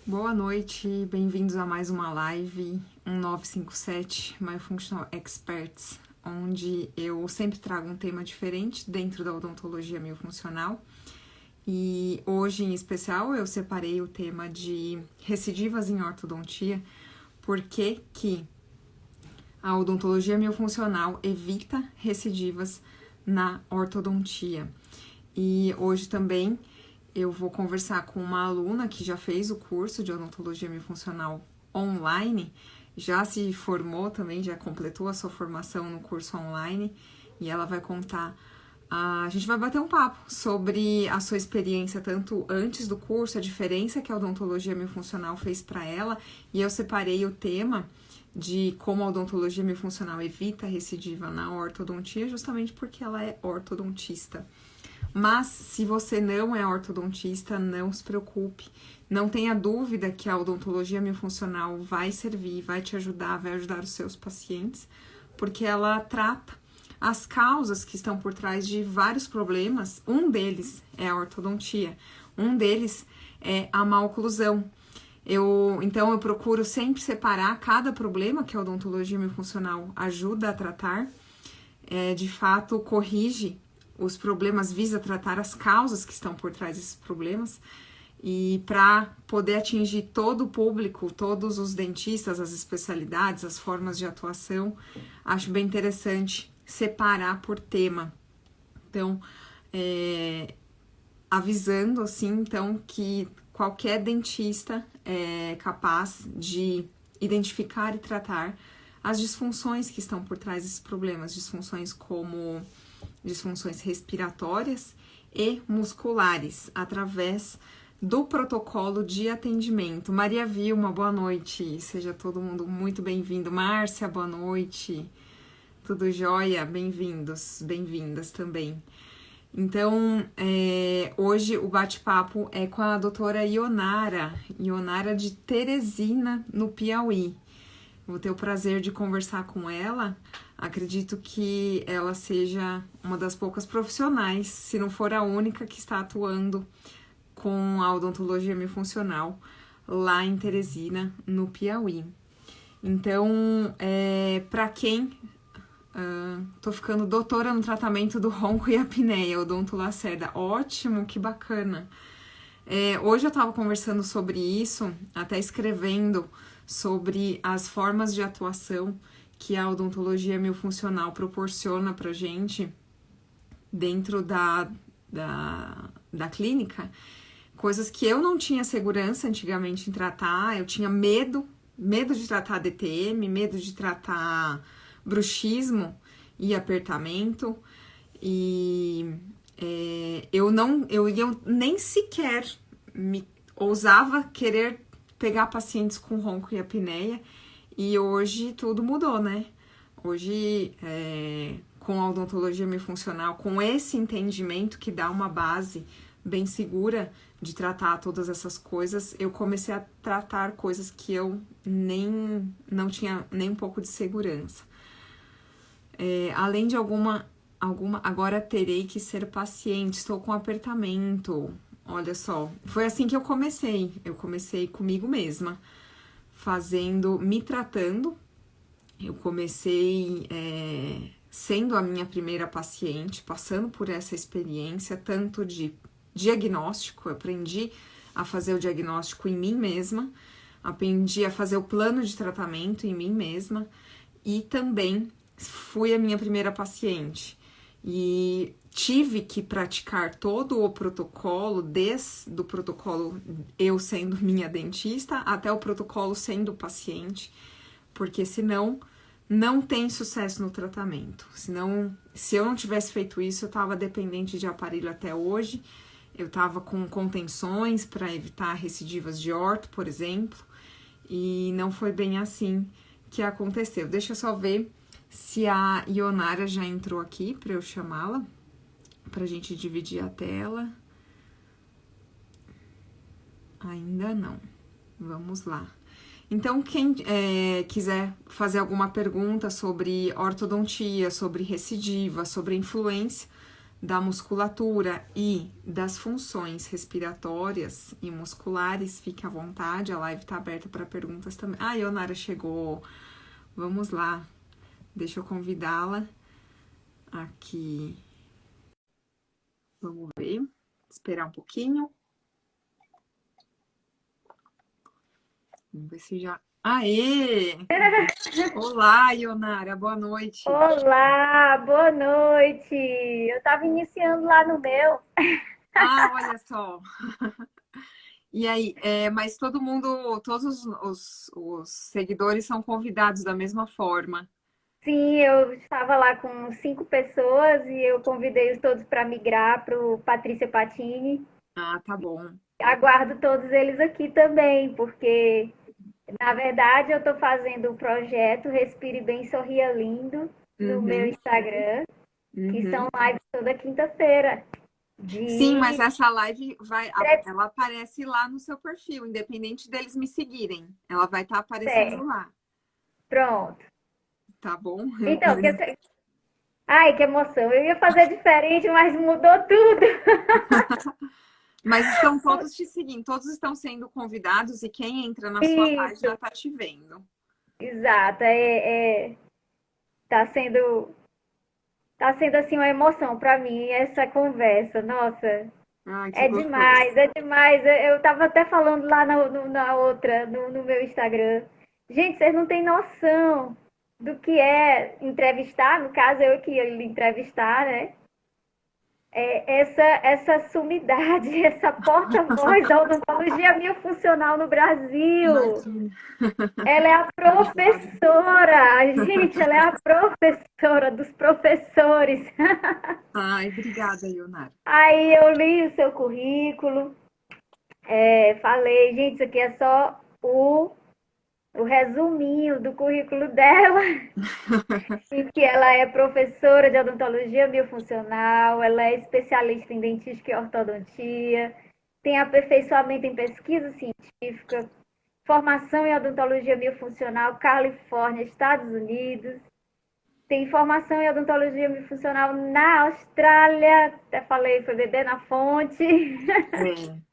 Boa noite, bem-vindos a mais uma live 1957 Myofunctional Experts, onde eu sempre trago um tema diferente dentro da odontologia miofuncional. E hoje, em especial, eu separei o tema de recidivas em ortodontia, porque que a odontologia miofuncional evita recidivas na ortodontia. E hoje também eu vou conversar com uma aluna que já fez o curso de odontologia miofuncional online, já se formou também, já completou a sua formação no curso online, e ela vai contar, a gente vai bater um papo sobre a sua experiência tanto antes do curso, a diferença que a odontologia miofuncional fez para ela, e eu separei o tema de como a odontologia miofuncional evita recidiva na ortodontia, justamente porque ela é ortodontista. Mas, se você não é ortodontista, não se preocupe. Não tenha dúvida que a odontologia miofuncional vai servir, vai te ajudar, vai ajudar os seus pacientes, porque ela trata as causas que estão por trás de vários problemas. Um deles é a ortodontia, um deles é a má oclusão. Então, eu procuro sempre separar cada problema que a odontologia miofuncional ajuda a tratar, de fato, corrige os problemas, visa tratar as causas que estão por trás desses problemas, e para poder atingir todo o público, todos os dentistas, as especialidades, as formas de atuação, acho bem interessante separar por tema. Então, avisando assim, então, que qualquer dentista é capaz de identificar e tratar as disfunções que estão por trás desses problemas, disfunções como disfunções respiratórias e musculares, através do protocolo de atendimento. Maria Vilma, boa noite, seja todo mundo muito bem-vindo. Márcia, boa noite, tudo jóia? Bem-vindos, bem-vindas também. Então, hoje o bate-papo é com a doutora Ionara de Teresina, no Piauí. Vou ter o prazer de conversar com ela. Acredito que ela seja uma das poucas profissionais, se não for a única, que está atuando com a odontologia miofuncional lá em Teresina, no Piauí. Então, para quem... tô ficando doutora no tratamento do ronco e apneia, Odonto Lacerda. Ótimo, que bacana. Hoje eu estava conversando sobre isso, até escrevendo sobre as formas de atuação que a odontologia miofuncional proporciona pra gente dentro da clínica, coisas que eu não tinha segurança antigamente em tratar. Eu tinha medo de tratar DTM, medo de tratar bruxismo e apertamento, e eu nem sequer me ousava querer pegar pacientes com ronco e apneia, e hoje tudo mudou, né? Hoje, com a odontologia miofuncional, com esse entendimento que dá uma base bem segura de tratar todas essas coisas, eu comecei a tratar coisas que eu não tinha nem um pouco de segurança. Além de alguma, agora terei que ser paciente, estou com apertamento. Olha só, foi assim que eu comecei comigo mesma, me tratando. Eu comecei sendo a minha primeira paciente, passando por essa experiência, tanto de diagnóstico, eu aprendi a fazer o diagnóstico em mim mesma, aprendi a fazer o plano de tratamento em mim mesma, e também fui a minha primeira paciente. E tive que praticar todo o protocolo, desde o protocolo eu sendo minha dentista até o protocolo sendo paciente, porque senão não tem sucesso no tratamento. Senão, se eu não tivesse feito isso, eu estava dependente de aparelho até hoje, eu estava com contenções para evitar recidivas de orto, por exemplo, e não foi bem assim que aconteceu. Deixa eu só ver se a Ionara já entrou aqui para eu chamá-la, pra gente dividir a tela. Ainda não. Vamos lá. Então, quem quiser fazer alguma pergunta sobre ortodontia, sobre recidiva, sobre influência da musculatura e das funções respiratórias e musculares, fique à vontade, a live tá aberta para perguntas também. Ah, a Ionara chegou. Vamos lá. Deixa eu convidá-la aqui. Vamos ver. Esperar um pouquinho. Vamos ver se já... Aê! Olá, Ionara, boa noite. Olá, boa noite. Eu estava iniciando lá no meu. Ah, olha só. E aí, mas todo mundo, todos os seguidores são convidados da mesma forma. Sim, eu estava lá com 5 pessoas e eu convidei-os todos para migrar para o Patrícia Patini. Ah, tá bom. Aguardo todos eles aqui também, porque na verdade eu estou fazendo o projeto Respire Bem, Sorria Lindo no meu Uhum, Instagram, que são uhum. lives toda quinta-feira Sim, mas de essa live ela aparece lá no seu perfil, independente deles me seguirem. Ela vai estar aparecendo fé. lá, Pronto. tá bom? Então, ai, que emoção. Eu ia fazer diferente, mas mudou tudo. Mas estão todos te seguindo, todos estão sendo convidados e quem entra na sua página Isso, tá te vendo. exato. Tá sendo, tá sendo assim uma emoção para mim essa conversa. Nossa, Ai, que gostoso. é demais. Eu tava até falando lá na outra, no meu Instagram. Gente, vocês não têm noção do que é entrevistar, no caso eu que ia lhe entrevistar, né? Essa sumidade, essa porta-voz da odontologia miofuncional no Brasil. Imagina. Ela é a Obrigada. professora, gente, ela é a professora dos professores. Ai, obrigada, Ionara. Aí eu li o seu currículo, falei, gente, isso aqui é só o resuminho do currículo dela, em que ela é professora de odontologia biofuncional, ela é especialista em dentística e ortodontia, tem aperfeiçoamento em pesquisa científica, formação em odontologia biofuncional, Califórnia, Estados Unidos. Tem formação em odontologia biofuncional na Austrália, até falei, foi beber na fonte. É.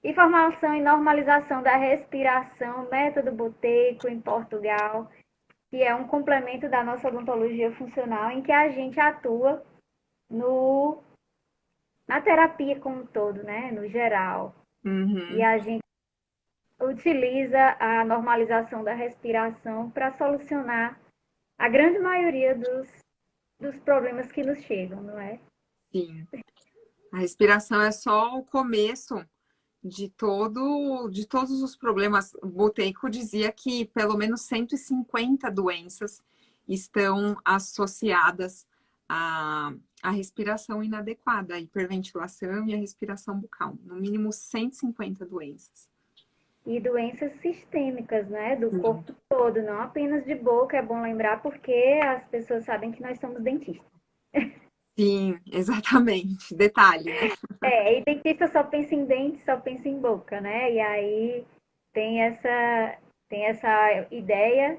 E formação em normalização da respiração, método Buteyko, em Portugal, que é um complemento da nossa odontologia funcional, em que a gente atua no, na terapia como um todo, né? No geral. E Uhum. a gente utiliza a normalização da respiração para solucionar a grande maioria dos problemas que nos chegam, não é? Sim. A respiração é só o começo de todos os problemas. O Buteyko dizia que pelo menos 150 doenças estão associadas à respiração inadequada, a hiperventilação e a respiração bucal. No mínimo 150 doenças. E doenças sistêmicas, né? Do Sim, corpo todo, não apenas de boca, é bom lembrar, porque as pessoas sabem que nós somos dentistas. sim, exatamente. Detalhe, né? E dentista só pensa em dente, só pensa em boca, né? E aí tem essa ideia,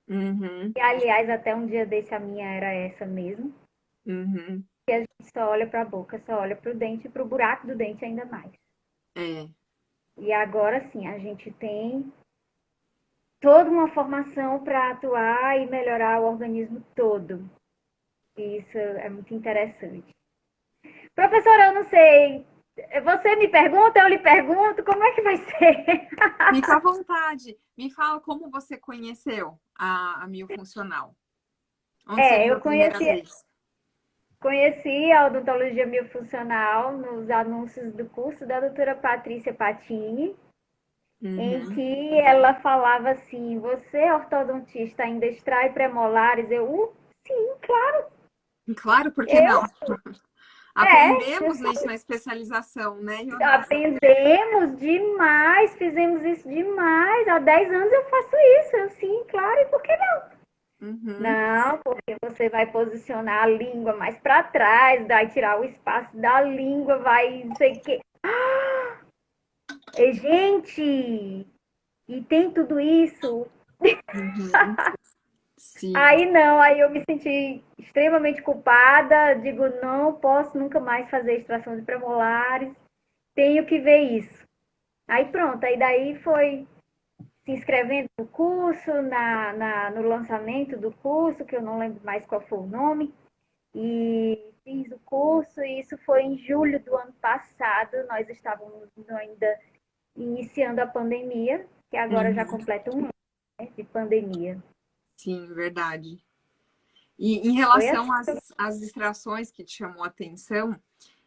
Uhum, e aliás, até um dia desse a minha era essa mesmo, uhum. que a gente só olha para a boca, só olha para o dente e para o buraco do dente ainda mais. É, E agora sim, a gente tem toda uma formação para atuar e melhorar o organismo todo. E isso é muito interessante. Professora, eu não sei. Você me pergunta, eu lhe pergunto, como é que vai ser? fica à vontade. Me fala como você conheceu a Miofuncional. Onde você viu Eu a primeira vez? conheci a odontologia biofuncional nos anúncios do curso da doutora Patrícia Patini, em Uhum. que ela falava assim: você, ortodontista, ainda extrai premolares? Sim, claro. Claro, por que Eu, não? Aprendemos isso na especialização, né, Ionara? aprendemos demais, fizemos isso demais. Há 10 anos eu faço isso. Sim, claro, e por que não? Uhum. Não, porque você vai posicionar a língua mais para trás, vai tirar o espaço da língua, vai não sei o quê. Gente, e tem tudo isso. Uhum. Sim. Aí não, aí eu me senti extremamente culpada, digo, não posso nunca mais fazer extração de premolares, tenho que ver isso. Aí pronto, aí daí foi se inscrevendo no curso, no lançamento do curso, que eu não lembro mais qual foi o nome, e fiz o curso, e isso foi em julho do ano passado, nós estávamos ainda iniciando a pandemia, que agora já Uhum. completa um ano, né, de pandemia. Sim, verdade. E em Foi relação assim. às distrações que te chamou a atenção,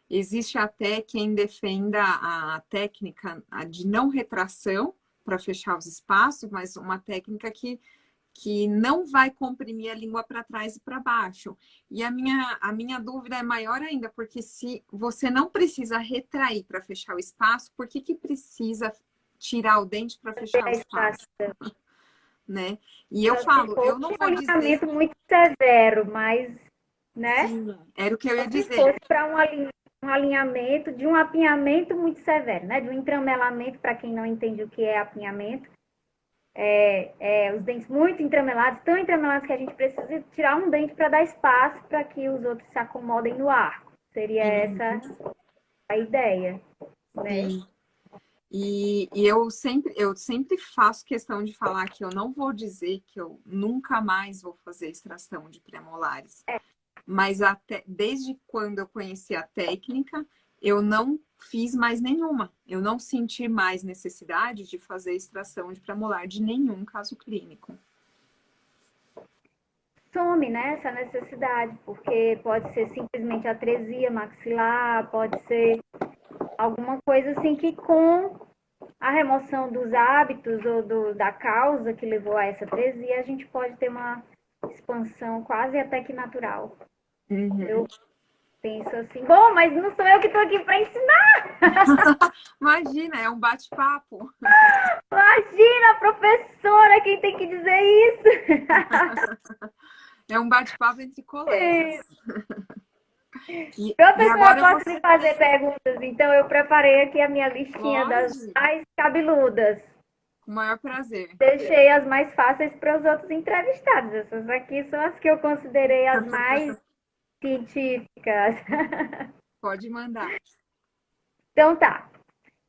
existe até quem defenda a técnica de não retração para fechar os espaços, mas uma técnica que não vai comprimir a língua para trás e para baixo. E a minha dúvida é maior ainda, porque se você não precisa retrair para fechar o espaço, por que precisa tirar o dente para fechar o espaço, né? E eu Só se falo, fosse eu não um vou dizer, alinhamento muito severo, mas, né? sim, era o que eu ia Só se dizer. fosse para um alinhamento, de um apinhamento muito severo, né? De um entramelamento, para quem não entende o que é apinhamento. Os dentes muito entremelados, tão entremelados que a gente precisa tirar um dente para dar espaço para que os outros se acomodem no arco. Seria essa a ideia, né? Sim. E eu sempre faço questão de falar que eu não vou dizer que eu nunca mais vou fazer extração de premolares. Mas até desde quando eu conheci a técnica, eu não fiz mais nenhuma. Eu não senti mais necessidade de fazer extração de premolar de nenhum caso clínico. Some, né, essa necessidade, porque pode ser simplesmente atresia maxilar, pode ser alguma coisa assim que com a remoção dos hábitos ou da causa que levou a essa atresia, a gente pode ter uma expansão quase até que natural. Uhum. Eu penso assim, bom, mas não sou eu que estou aqui para ensinar. Imagina, é um bate-papo. Imagina, professora, quem tem que dizer isso? É um bate-papo entre colegas. E Professora, agora eu vou. posso lhe fazer perguntas? Então, eu preparei aqui a minha listinha das Pode, mais cabeludas. com o maior prazer. Deixei as mais fáceis para os outros entrevistados. Essas aqui são as que eu considerei as mais científicas. Pode mandar. Então tá.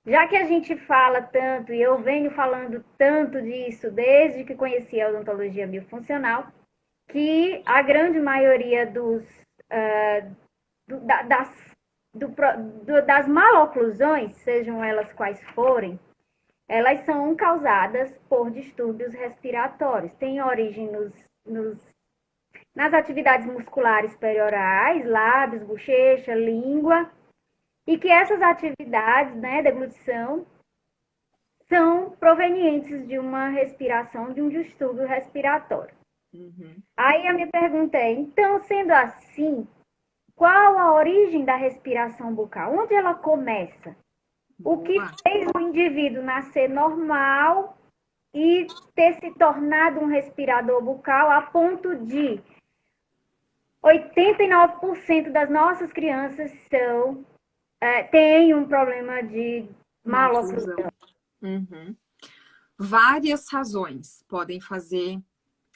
Já que a gente fala tanto e eu venho falando tanto disso desde que conheci a odontologia biofuncional, que a grande maioria das, das maloclusões, sejam elas quais forem, elas são causadas por distúrbios respiratórios. Tem origem nas atividades musculares periorais, lábios, bochecha, língua, e que essas atividades, né, de deglutição, são provenientes de uma respiração, de um distúrbio respiratório. Uhum. Aí a minha pergunta é, então, sendo assim, qual a origem da respiração bucal? Onde ela começa? O que Boa. fez o indivíduo nascer normal e ter se tornado um respirador bucal a ponto de 89% das nossas crianças têm um problema de Maloclusão. maloclusão. Uhum. Várias razões podem fazer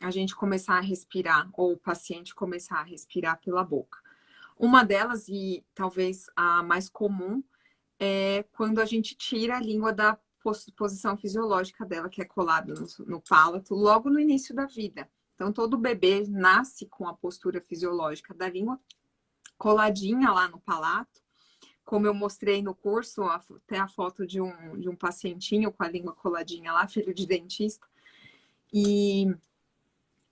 a gente começar a respirar ou o paciente começar a respirar pela boca. Uma delas, e talvez a mais comum, é quando a gente tira a língua da posição fisiológica dela, que é colada no palato, logo no início da vida. Então, todo bebê nasce com a postura fisiológica da língua coladinha lá no palato. Como eu mostrei no curso, até a foto de um pacientinho com a língua coladinha lá, filho de dentista. E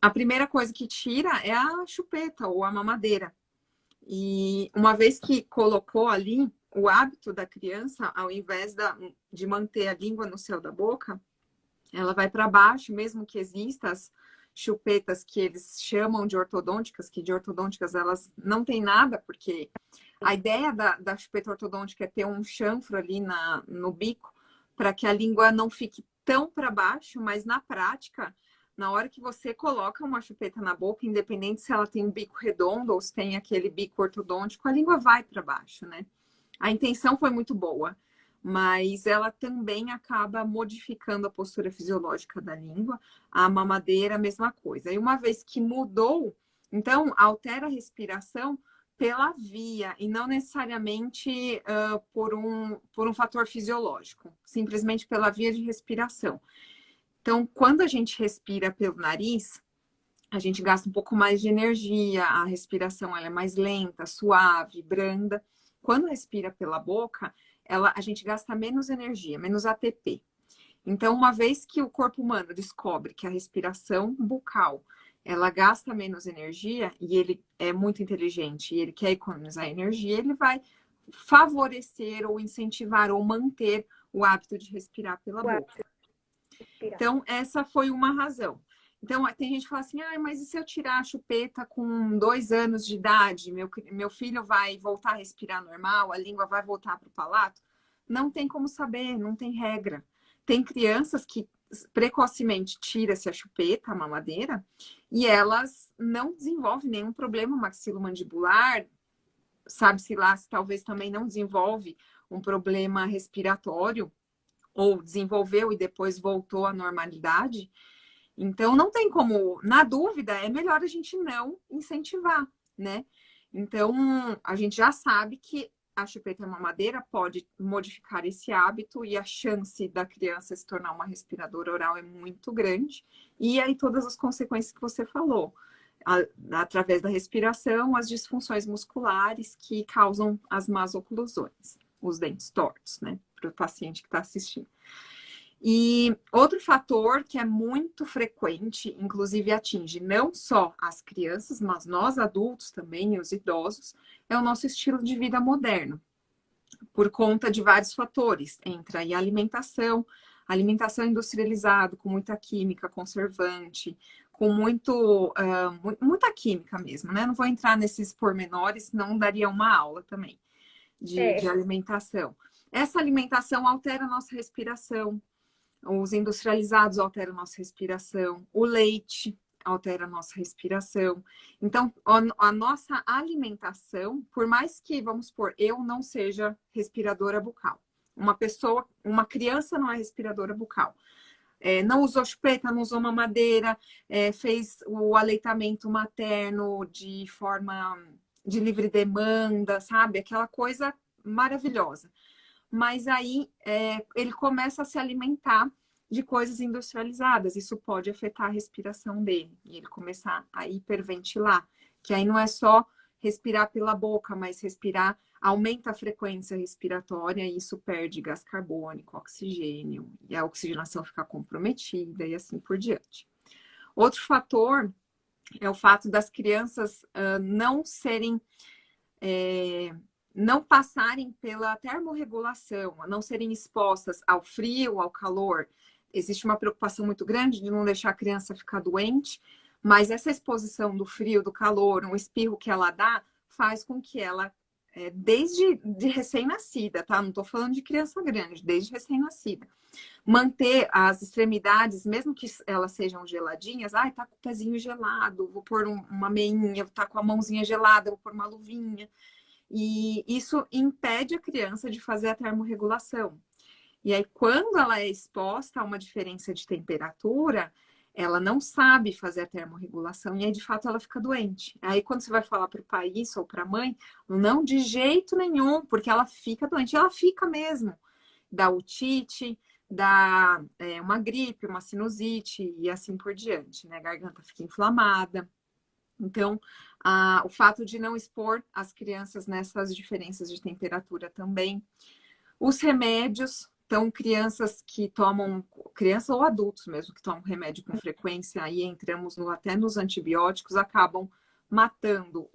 a primeira coisa que tira é a chupeta ou a mamadeira. E uma vez que colocou ali, o hábito da criança, ao invés de manter a língua no céu da boca, ela vai para baixo, mesmo que existam as chupetas que eles chamam de ortodônticas, que de ortodônticas elas não têm nada, porque a ideia da chupeta ortodôntica é ter um chanfro ali no bico, para que a língua não fique tão para baixo, mas na prática, na hora que você coloca uma chupeta na boca, independente se ela tem um bico redondo ou se tem aquele bico ortodôntico, a língua vai para baixo, né? A intenção foi muito boa, mas ela também acaba modificando a postura fisiológica da língua. A mamadeira, a mesma coisa. E uma vez que mudou, então altera a respiração pela via e não necessariamente por um fator fisiológico, simplesmente pela via de respiração. Então, quando a gente respira pelo nariz, a gente gasta um pouco mais de energia, a respiração ela é mais lenta, suave, branda. Quando respira pela boca, a gente gasta menos energia, menos ATP. Então, uma vez que o corpo humano descobre que a respiração bucal ela gasta menos energia e ele é muito inteligente e ele quer economizar energia, ele vai favorecer ou incentivar ou manter o hábito de respirar pela boca. Então, essa foi uma razão. Então, tem gente que fala assim, mas e se eu tirar a chupeta com 2 anos de idade? Meu filho vai voltar a respirar normal? A língua vai voltar para o palato? Não tem como saber, não tem regra. Tem crianças que precocemente tira-se a chupeta, a mamadeira, e elas não desenvolvem nenhum problema maxilomandibular, sabe-se lá se talvez também não desenvolve um problema respiratório, ou desenvolveu e depois voltou à normalidade. Então, não tem como, na dúvida, é melhor a gente não incentivar, né? Então, a gente já sabe que a chupeta mamadeira pode modificar esse hábito e a chance da criança se tornar uma respiradora oral é muito grande. E aí, todas as consequências que você falou, através da respiração, as disfunções musculares que causam as más oclusões, os dentes tortos, né? Para o paciente que está assistindo. E outro fator que é muito frequente, inclusive atinge não só as crianças, mas nós adultos também e os idosos, é o nosso estilo de vida moderno, por conta de vários fatores. Entra aí a alimentação industrializada, com muita química, conservante, com muita química mesmo, né? Não vou entrar nesses pormenores, não daria uma aula também de alimentação. Essa alimentação altera a nossa respiração. Os industrializados alteram a nossa respiração, o leite altera a nossa respiração. Então, a nossa alimentação, por mais que, vamos supor, eu não seja respiradora bucal, uma criança não é respiradora bucal, não usou chupeta, não usou mamadeira, fez o aleitamento materno de forma de livre demanda, sabe? Aquela coisa maravilhosa. Mas aí ele começa a se alimentar de coisas industrializadas. Isso pode afetar a respiração dele. E ele começar a hiperventilar, que aí não é só respirar pela boca, mas respirar aumenta a frequência respiratória e isso perde gás carbônico, oxigênio, e a oxigenação fica comprometida e assim por diante. Outro fator é o fato das crianças não passarem pela termorregulação, não serem expostas ao frio, ao calor. Existe uma preocupação muito grande de não deixar a criança ficar doente, mas essa exposição do frio, do calor, um espirro que ela dá, faz com que ela, desde de recém-nascida, tá? Não estou falando de criança grande, desde recém-nascida, manter as extremidades, mesmo que elas sejam geladinhas, tá com o pezinho gelado, vou pôr uma meinha, tá com a mãozinha gelada, vou pôr uma luvinha. E isso impede a criança de fazer a termorregulação. E aí, quando ela é exposta a uma diferença de temperatura, ela não sabe fazer a termorregulação e aí, de fato, ela fica doente. Aí, quando você vai falar para o pai isso ou para a mãe, não de jeito nenhum, porque ela fica doente. E ela fica mesmo. Dá otite, dá uma gripe, uma sinusite e assim por diante, né? A garganta fica inflamada. Então, o fato de não expor as crianças nessas diferenças de temperatura também. Os remédios, então, crianças ou adultos mesmo, que tomam remédio com frequência, aí entramos até nos antibióticos, acabam matando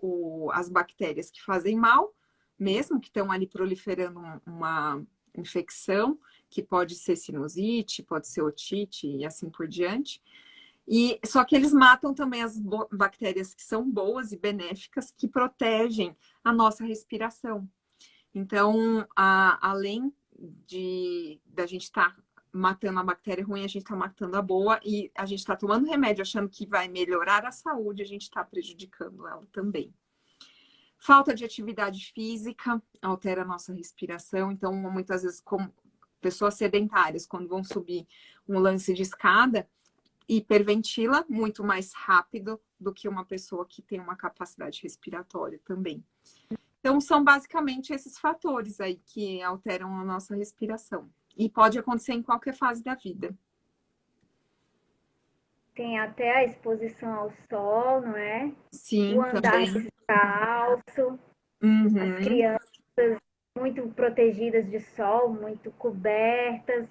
as bactérias que fazem mal, mesmo que estão ali proliferando uma infecção, que pode ser sinusite, pode ser otite e assim por diante. Só que eles matam também as bactérias que são boas e benéficas, que protegem a nossa respiração. Então, além da gente estar matando a bactéria ruim, a gente está matando a boa e a gente está tomando remédio achando que vai melhorar a saúde, a gente está prejudicando ela também. Falta de atividade física altera a nossa respiração, então muitas vezes, como pessoas sedentárias, quando vão subir um lance de escada, hiperventila muito mais rápido do que uma pessoa que tem uma capacidade respiratória também. Então, são basicamente esses fatores aí que alteram a nossa respiração. E pode acontecer em qualquer fase da vida. Tem até a exposição ao sol, não é? O Sim, andar também. descalço, as Uhum. crianças muito protegidas de sol, muito cobertas,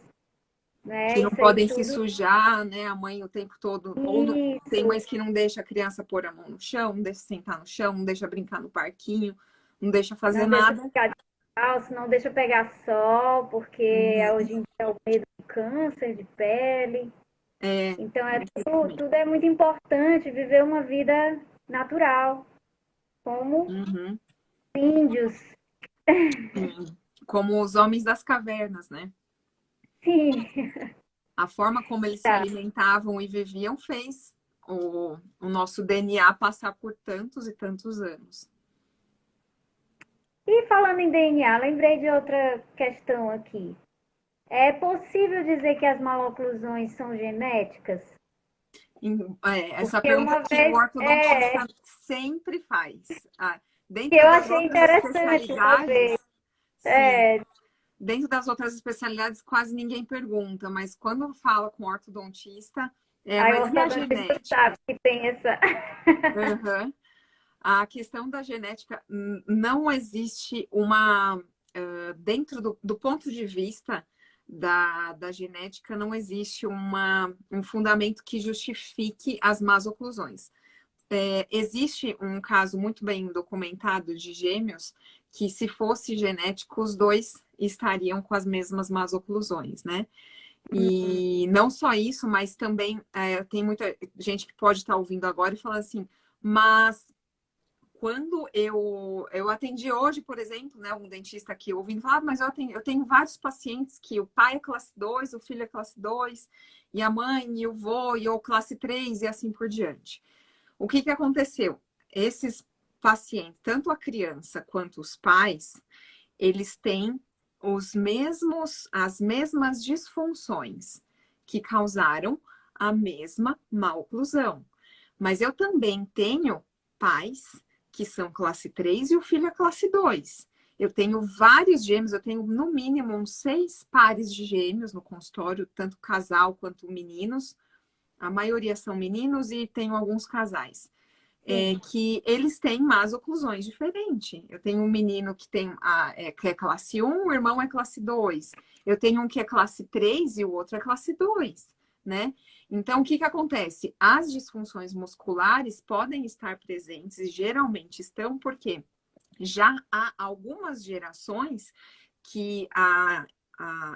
Que né? não Isso aí podem se tudo. sujar, né? A mãe o tempo todo. Ou tem Isso, mães que não deixa a criança pôr a mão no chão, não deixa sentar no chão, não deixa brincar no parquinho, não deixa fazer não deixa nada. ficar descalço, não deixa pegar sol, porque Uhum. hoje em dia é o medo do câncer de pele. É, Então, exatamente. tudo é muito importante viver uma vida natural, como Uhum. índios. Sim. Como os homens das cavernas, né? Sim, A forma como eles se tá. alimentavam e viviam fez o nosso DNA passar por tantos e tantos anos. E falando em DNA, lembrei de outra questão aqui. É possível dizer que as maloclusões são genéticas? Essa Porque pergunta uma que o vez ortodontista sempre faz. que Dentro eu das achei outras interessante uma especialidades, vez. sim. É, Dentro das outras especialidades, quase ninguém pergunta, mas quando fala com o ortodontista, aí o mas e a ortodontista sabe genética? que tem essa. Uhum. A questão da genética não existe uma. Dentro do ponto de vista da genética, não existe um fundamento que justifique as más oclusões. Existe um caso muito bem documentado de gêmeos que, se fosse genético, os dois estariam com as mesmas más oclusões, né? E não só isso, mas também tem muita gente que pode estar ouvindo agora e falar assim, mas quando eu atendi hoje, por exemplo, né, um dentista aqui ouvindo falar, mas eu tenho vários pacientes que o pai é classe 2, o filho é classe 2, e a mãe, e o vô, e o classe 3 e assim por diante. O que aconteceu? Esses pacientes, tanto a criança quanto os pais, eles têm as mesmas disfunções que causaram a mesma maloclusão. Mas eu também tenho pais que são classe 3 e o filho é classe 2. Eu tenho vários gêmeos, eu tenho no mínimo uns 6 pares de gêmeos no consultório, tanto casal quanto meninos. A maioria são meninos e tenho alguns casais. Sim. Que eles têm más oclusões diferentes. Eu tenho um menino que é classe 1, o irmão é classe 2. Eu tenho um que é classe 3 e o outro é classe 2, né? Então, o que acontece? As disfunções musculares podem estar presentes e geralmente estão porque já há algumas gerações que a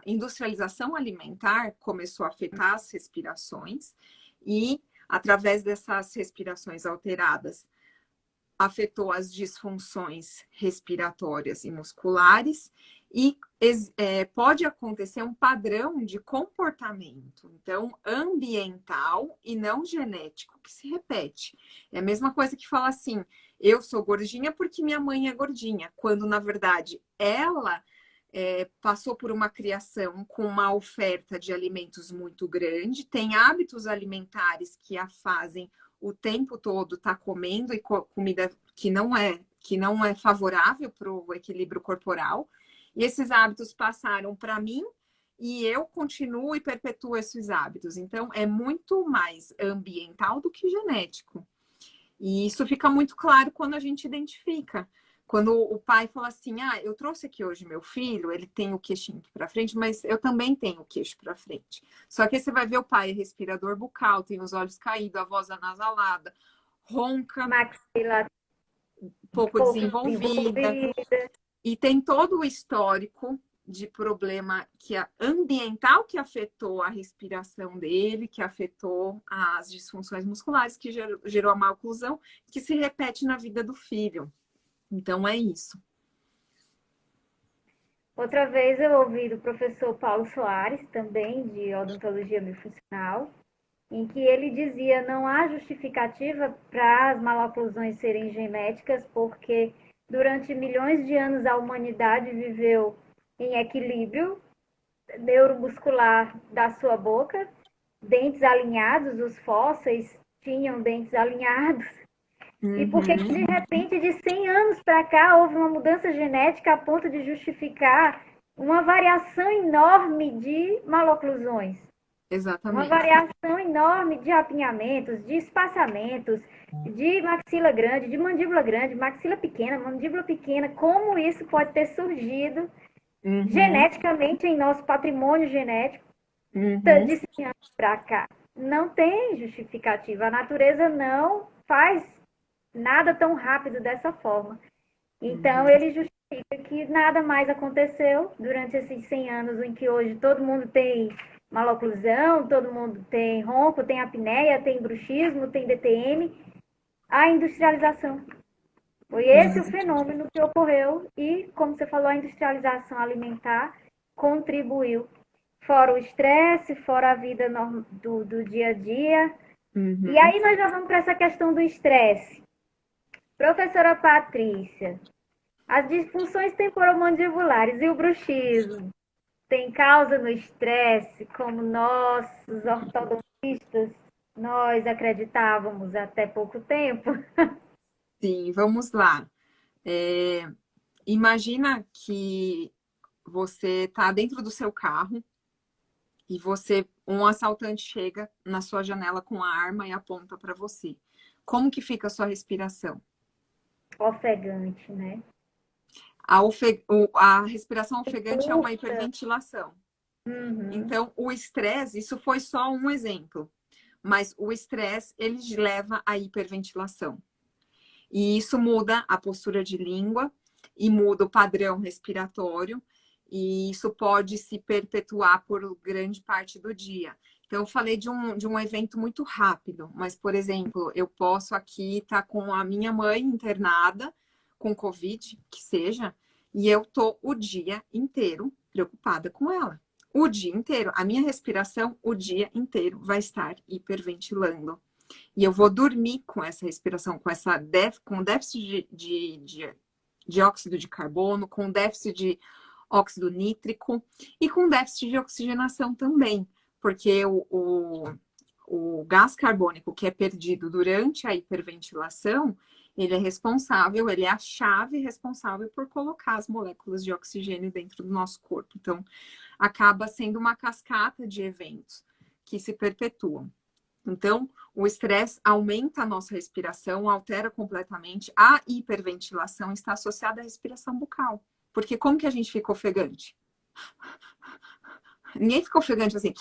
industrialização alimentar começou a afetar as respirações e, através dessas respirações alteradas, afetou as disfunções respiratórias e musculares e pode acontecer um padrão de comportamento, então, ambiental e não genético, que se repete. É a mesma coisa que fala assim, eu sou gordinha porque minha mãe é gordinha, quando, na verdade, ela passou por uma criação com uma oferta de alimentos muito grande, tem hábitos alimentares que a fazem o tempo todo estar comendo e comida que não é favorável para o equilíbrio corporal. E esses hábitos passaram para mim e eu continuo e perpetuo esses hábitos. Então, é muito mais ambiental do que genético. E isso fica muito claro quando a gente identifica. Quando o pai fala assim, eu trouxe aqui hoje meu filho, ele tem o queixinho aqui para frente, mas eu também tenho o queixo para frente. Só que aí você vai ver o pai é respirador bucal, tem os olhos caídos, a voz anasalada, ronca, Maxila pouco pouco desenvolvida, desenvolvida. e tem todo o histórico de problema ambiental que afetou a respiração dele, que afetou as disfunções musculares, que gerou a má oclusão, que se repete na vida do filho. Então é isso. Outra vez eu ouvi do professor Paulo Soares, também de odontologia biofuncional, em que ele dizia não há justificativa para as maloclusões serem genéticas, porque durante milhões de anos a humanidade viveu em equilíbrio, neuromuscular da sua boca, dentes alinhados, os fósseis tinham dentes alinhados. E por que de Uhum. repente, de 100 anos para cá, houve uma mudança genética a ponto de justificar uma variação enorme de maloclusões? Uma Exatamente. variação enorme de apinhamentos, de espaçamentos, de maxila grande, maxila pequena, mandíbula pequena. Como isso pode ter surgido Uhum. geneticamente em nosso patrimônio genético Uhum. de 100 anos para cá? Não tem justificativa. A natureza não faz nada tão rápido dessa forma. Então, Uhum. ele justifica que nada mais aconteceu durante esses 100 anos em que hoje todo mundo tem maloclusão, todo mundo tem ronco, tem apneia, tem bruxismo, tem DTM. A industrialização. Foi esse o Uhum. fenômeno que ocorreu e, como você falou, a industrialização alimentar contribuiu. Fora o estresse, fora a vida do dia a dia. E Uhum. aí nós já vamos para essa questão do estresse. Professora Patrícia, as disfunções temporomandibulares e o bruxismo têm causa no estresse, como nós, os ortodontistas, nós acreditávamos até pouco tempo? Sim, vamos lá. É, imagina que você está dentro do seu carro e um assaltante chega na sua janela com a arma e aponta para você. Como que fica a sua respiração? Ofegante, né? A respiração ofegante é uma Puxa. hiperventilação. Uhum. Então, o estresse, isso foi só um exemplo, mas o estresse, ele leva à hiperventilação. E isso muda a postura de língua e muda o padrão respiratório, e isso pode se perpetuar por grande parte do dia. Então, eu falei de um evento muito rápido, mas, por exemplo, eu posso aqui estar com a minha mãe internada com Covid, que seja, e eu tô o dia inteiro preocupada com ela. O dia inteiro. A minha respiração, o dia inteiro, vai estar hiperventilando. E eu vou dormir com essa respiração, com déficit de óxido de carbono, com déficit de óxido nítrico e com déficit de oxigenação também, porque o gás carbônico que é perdido durante a hiperventilação, ele é responsável, ele é a chave responsável por colocar as moléculas de oxigênio dentro do nosso corpo. Então, acaba sendo uma cascata de eventos que se perpetuam. Então, o estresse aumenta a nossa respiração, altera completamente. A hiperventilação está associada à respiração bucal. Porque como que a gente fica ofegante? Ninguém fica ofegante assim.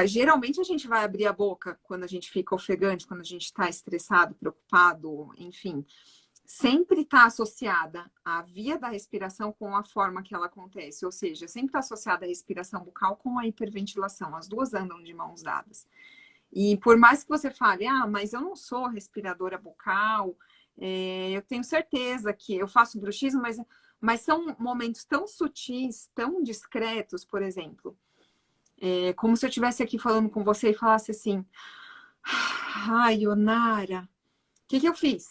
Geralmente a gente vai abrir a boca quando a gente fica ofegante, quando a gente está estressado, preocupado, enfim. Sempre está associada a via da respiração com a forma que ela acontece, ou seja, sempre está associada a respiração bucal com a hiperventilação, as duas andam de mãos dadas. E por mais que você fale, mas eu não sou respiradora bucal, eu tenho certeza que eu faço bruxismo, mas são momentos tão sutis, tão discretos, por exemplo, como se eu estivesse aqui falando com você e falasse assim, ai, Onara, o que eu fiz?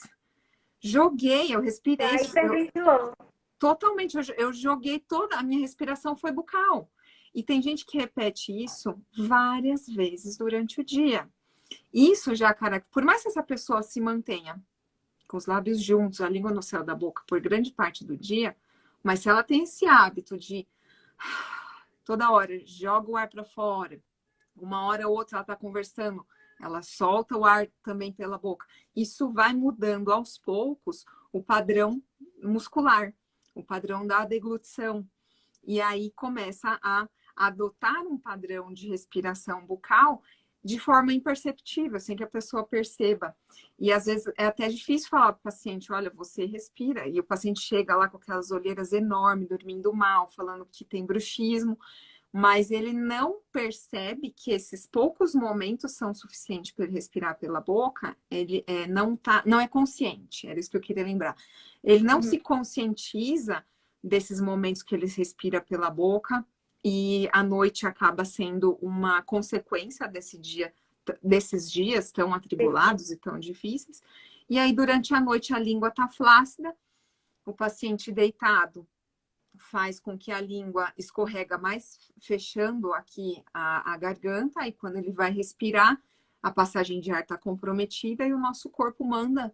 Joguei, eu respirei, Já hiperventilou. totalmente, eu joguei toda, a minha respiração foi bucal. E tem gente que repete isso várias vezes durante o dia. Isso já, cara, por mais que essa pessoa se mantenha com os lábios juntos, a língua no céu da boca por grande parte do dia, mas se ela tem esse hábito de toda hora joga o ar para fora, uma hora ou outra ela está conversando, ela solta o ar também pela boca. Isso vai mudando aos poucos o padrão muscular, o padrão da deglutição. E aí começa a adotar um padrão de respiração bucal de forma imperceptível, sem que a pessoa perceba. E às vezes é até difícil falar para o paciente, olha, você respira. E o paciente chega lá com aquelas olheiras enormes, dormindo mal, falando que tem bruxismo, mas ele não percebe que esses poucos momentos são suficientes para ele respirar pela boca, ele não é consciente, era isso que eu queria lembrar. Ele não Uhum. se conscientiza desses momentos que ele respira pela boca e a noite acaba sendo uma consequência desses dias tão atribulados e tão difíceis. E aí, durante a noite, a língua está flácida, o paciente deitado faz com que a língua escorrega mais, fechando aqui a garganta, e quando ele vai respirar, a passagem de ar está comprometida e o nosso corpo manda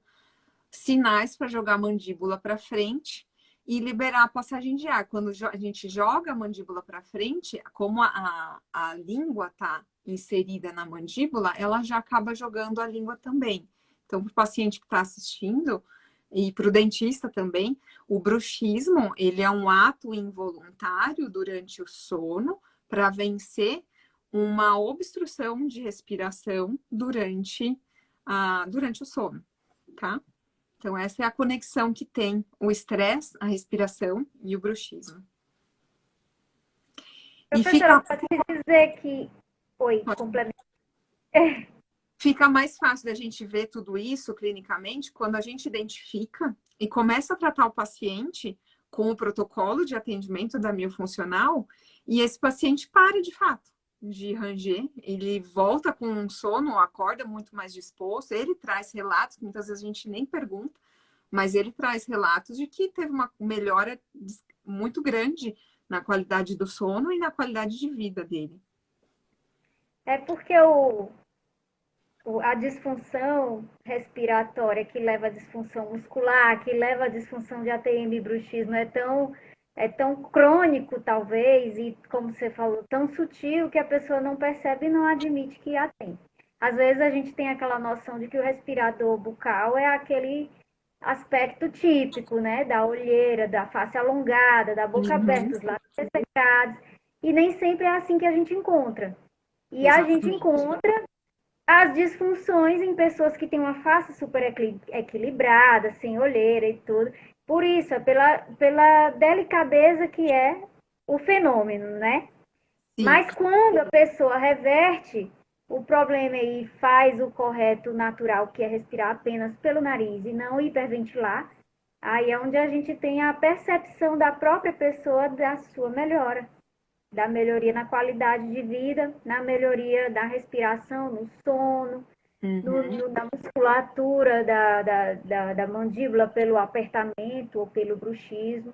sinais para jogar a mandíbula para frente e liberar a passagem de ar. Quando a gente joga a mandíbula para frente, como a língua está inserida na mandíbula, ela já acaba jogando a língua também. Então, para o paciente que está assistindo, e para o dentista também, o bruxismo, ele é um ato involuntário durante o sono para vencer uma obstrução de respiração durante o sono, tá? Então, essa é a conexão que tem o estresse, a respiração e o bruxismo. Professora, pode dizer que... Oi, complemento. Fica mais fácil da gente ver tudo isso clinicamente quando a gente identifica e começa a tratar o paciente com o protocolo de atendimento da miofuncional e esse paciente para de fato de ranger, ele volta com um sono, acorda muito mais disposto, ele traz relatos que muitas vezes a gente nem pergunta, mas ele traz relatos de que teve uma melhora muito grande na qualidade do sono e na qualidade de vida dele. É porque a disfunção respiratória que leva à disfunção muscular, que leva à disfunção de ATM e bruxismo é tão crônico, talvez, e como você falou, tão sutil que a pessoa não percebe e não admite que a tem. Às vezes a gente tem aquela noção de que o respirador bucal é aquele aspecto típico, né, da olheira, da face alongada, da boca aberta, os lábios ressecados, e nem sempre é assim que a gente encontra. E Exatamente. a gente encontra as disfunções em pessoas que têm uma face super equilibrada, sem olheira e tudo. Por isso, é pela delicadeza que é o fenômeno, né? Sim. Mas quando a pessoa reverte o problema e faz o correto natural, que é respirar apenas pelo nariz e não hiperventilar, aí é onde a gente tem a percepção da própria pessoa da sua melhora. Da melhoria na qualidade de vida, na melhoria da respiração, no sono, na musculatura da mandíbula pelo apertamento ou pelo bruxismo.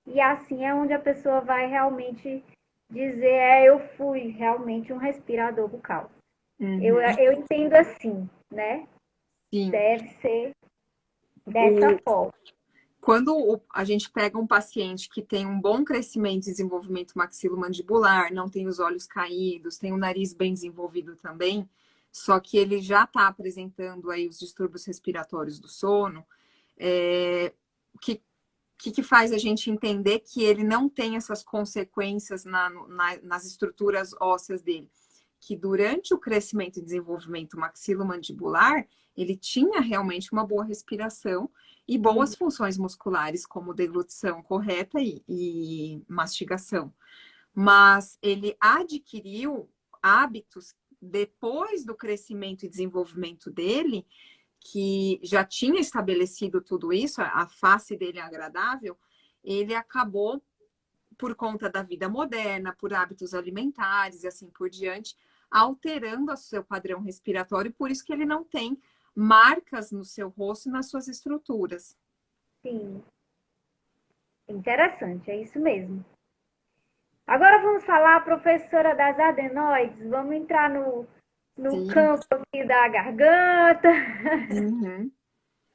E assim é onde a pessoa vai realmente dizer, eu fui realmente um respirador bucal. Eu entendo assim, né? Sim. Deve ser dessa forma. Quando a gente pega um paciente que tem um bom crescimento e desenvolvimento maxilomandibular, não tem os olhos caídos, tem o nariz bem desenvolvido também, só que ele já está apresentando aí os distúrbios respiratórios do sono, o que faz a gente entender que ele não tem essas consequências nas estruturas ósseas dele? Que durante o crescimento e desenvolvimento maxilomandibular, ele tinha realmente uma boa respiração e boas funções musculares, como deglutição correta e mastigação. Mas ele adquiriu hábitos depois do crescimento e desenvolvimento dele, que já tinha estabelecido tudo isso, a face dele é agradável, ele acabou, por conta da vida moderna, por hábitos alimentares e assim por diante, alterando o seu padrão respiratório, por isso que ele não tem marcas no seu rosto e nas suas estruturas. Sim. Interessante, é isso mesmo. Agora vamos falar, professora, das adenoides. Vamos entrar no campo aqui da garganta,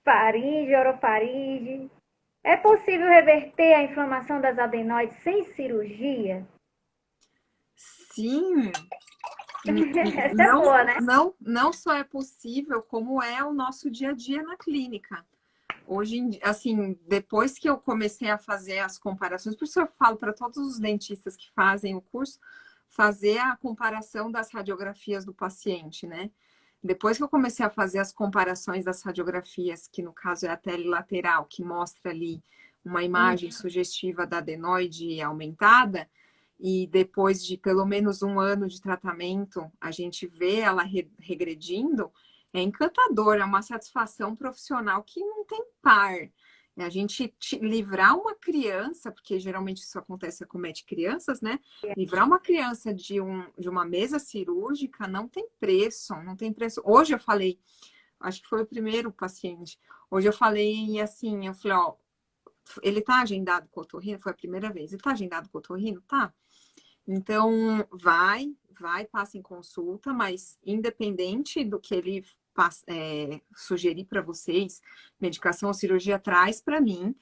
faringe, orofaringe. É possível reverter a inflamação das adenoides sem cirurgia? Sim. Essa é boa, né? Não só é possível, como é o nosso dia a dia na clínica. Hoje, assim, depois que eu comecei a fazer as comparações, por isso eu falo para todos os dentistas que fazem o curso, fazer a comparação das radiografias do paciente, né? Depois que eu comecei a fazer as comparações das radiografias, que no caso é a telelateral, que mostra ali uma imagem sugestiva da adenoide aumentada, e depois de pelo menos um ano de tratamento, a gente vê ela regredindo, é encantador, é uma satisfação profissional que não tem par. A gente livrar uma criança, porque geralmente isso acontece, acomete crianças, né? Livrar uma criança de uma mesa cirúrgica não tem preço, não tem preço. Hoje eu falei, acho que foi o primeiro paciente, hoje eu falei assim, eu falei, ó, ele tá agendado com o otorrino? Foi a primeira vez. Ele tá agendado com o otorrino? Tá. Então, passa em consulta, mas independente do que ele sugerir para vocês, medicação ou cirurgia, traz para mim,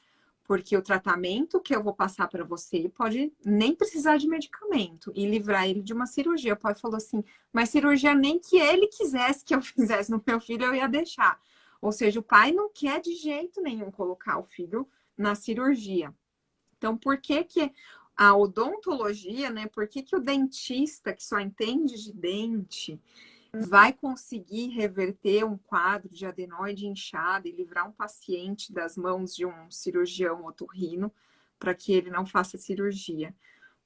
porque o tratamento que eu vou passar para você pode nem precisar de medicamento e livrar ele de uma cirurgia. O pai falou assim, mas cirurgia nem que ele quisesse que eu fizesse no meu filho, eu ia deixar. Ou seja, o pai não quer de jeito nenhum colocar o filho na cirurgia. Então, por que que a odontologia, né? Por que que o dentista que só entende de dente vai conseguir reverter um quadro de adenoide inchado e livrar um paciente das mãos de um cirurgião otorrino para que ele não faça cirurgia?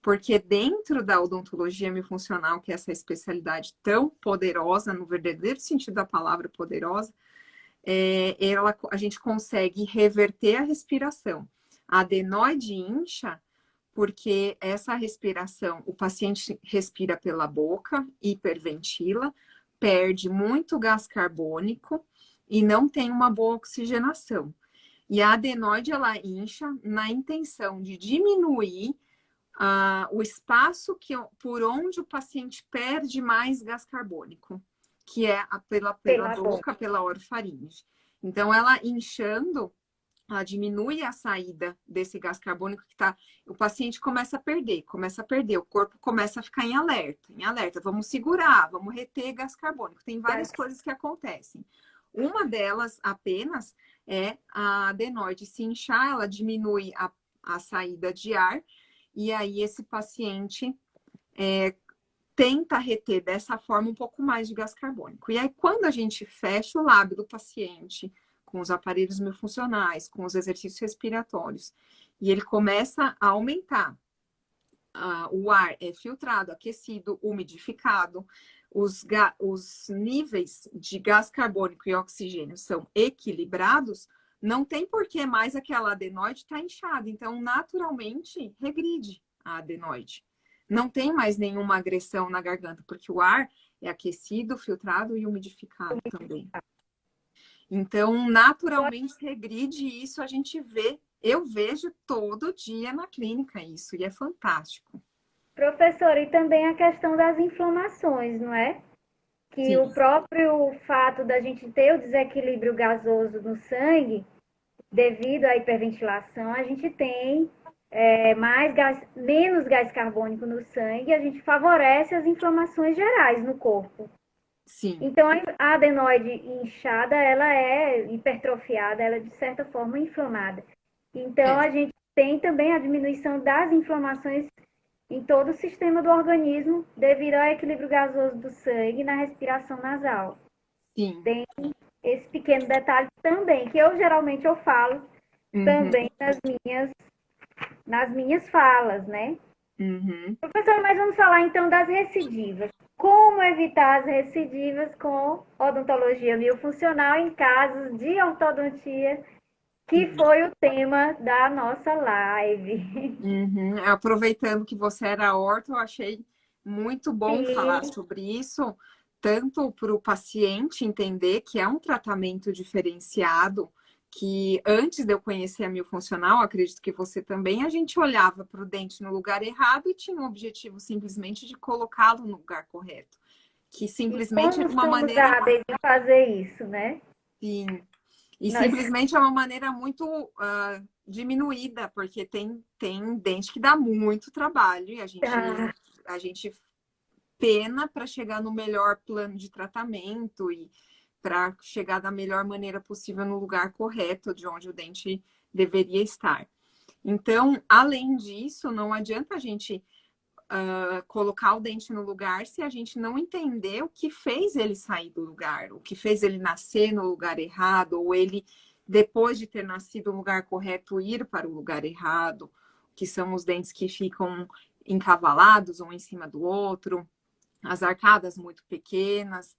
Porque dentro da odontologia miofuncional, que é essa especialidade tão poderosa, no verdadeiro sentido da palavra poderosa, a gente consegue reverter a respiração. A adenoide incha porque essa respiração, o paciente respira pela boca, hiperventila, perde muito gás carbônico e não tem uma boa oxigenação. E a adenoide, ela incha na intenção de diminuir o espaço por onde o paciente perde mais gás carbônico, que é pela boca, pela orofaringe. Então, ela inchando, ela diminui a saída desse gás carbônico o paciente começa a perder, o corpo começa a ficar em alerta, vamos segurar, vamos reter gás carbônico. Tem várias coisas que acontecem. Uma delas apenas é a adenoide se inchar, ela diminui a saída de ar, e aí esse paciente tenta reter dessa forma um pouco mais de gás carbônico. E aí, quando a gente fecha o lábio do paciente com os aparelhos miofuncionais, com os exercícios respiratórios, e ele começa a aumentar, o ar é filtrado, aquecido, umidificado, os níveis de gás carbônico e oxigênio são equilibrados, não tem por que mais aquela adenoide estar inchada. Então, naturalmente, regride a adenoide. Não tem mais nenhuma agressão na garganta, porque o ar é aquecido, filtrado e umidificado também. Então, naturalmente, regride, e isso a gente vê, eu vejo todo dia na clínica isso, e é fantástico. Professora, e também a questão das inflamações, não é? Que Sim. O próprio fato da gente ter o desequilíbrio gasoso no sangue, devido à hiperventilação, a gente tem menos gás carbônico no sangue, a gente favorece as inflamações gerais no corpo. Sim. Então, a adenoide inchada, ela é hipertrofiada, ela é de certa forma inflamada. Então, a gente tem também a diminuição das inflamações em todo o sistema do organismo, devido ao equilíbrio gasoso do sangue na respiração nasal. Sim. Tem esse pequeno detalhe também, que geralmente eu falo também nas minhas falas, né? Professora, mas vamos falar então das recidivas. Como evitar as recidivas com odontologia miofuncional em casos de ortodontia, que foi o tema da nossa live. Aproveitando que você era orto, eu achei muito bom falar sobre isso, tanto para o paciente entender que é um tratamento diferenciado, que antes de eu conhecer a miofuncional, acredito que você também, a gente olhava para o dente no lugar errado e tinha o objetivo simplesmente de colocá-lo no lugar correto. Que simplesmente é uma maneira de fazer isso, né? Sim. E simplesmente é uma maneira muito diminuída, porque tem dente que dá muito trabalho e a gente pena para chegar no melhor plano de tratamento e para chegar da melhor maneira possível no lugar correto de onde o dente deveria estar. Então, além disso, não adianta a gente colocar o dente no lugar se a gente não entender o que fez ele sair do lugar, o que fez ele nascer no lugar errado, ou ele, depois de ter nascido no lugar correto, ir para o lugar errado, que são os dentes que ficam encavalados um em cima do outro, as arcadas muito pequenas,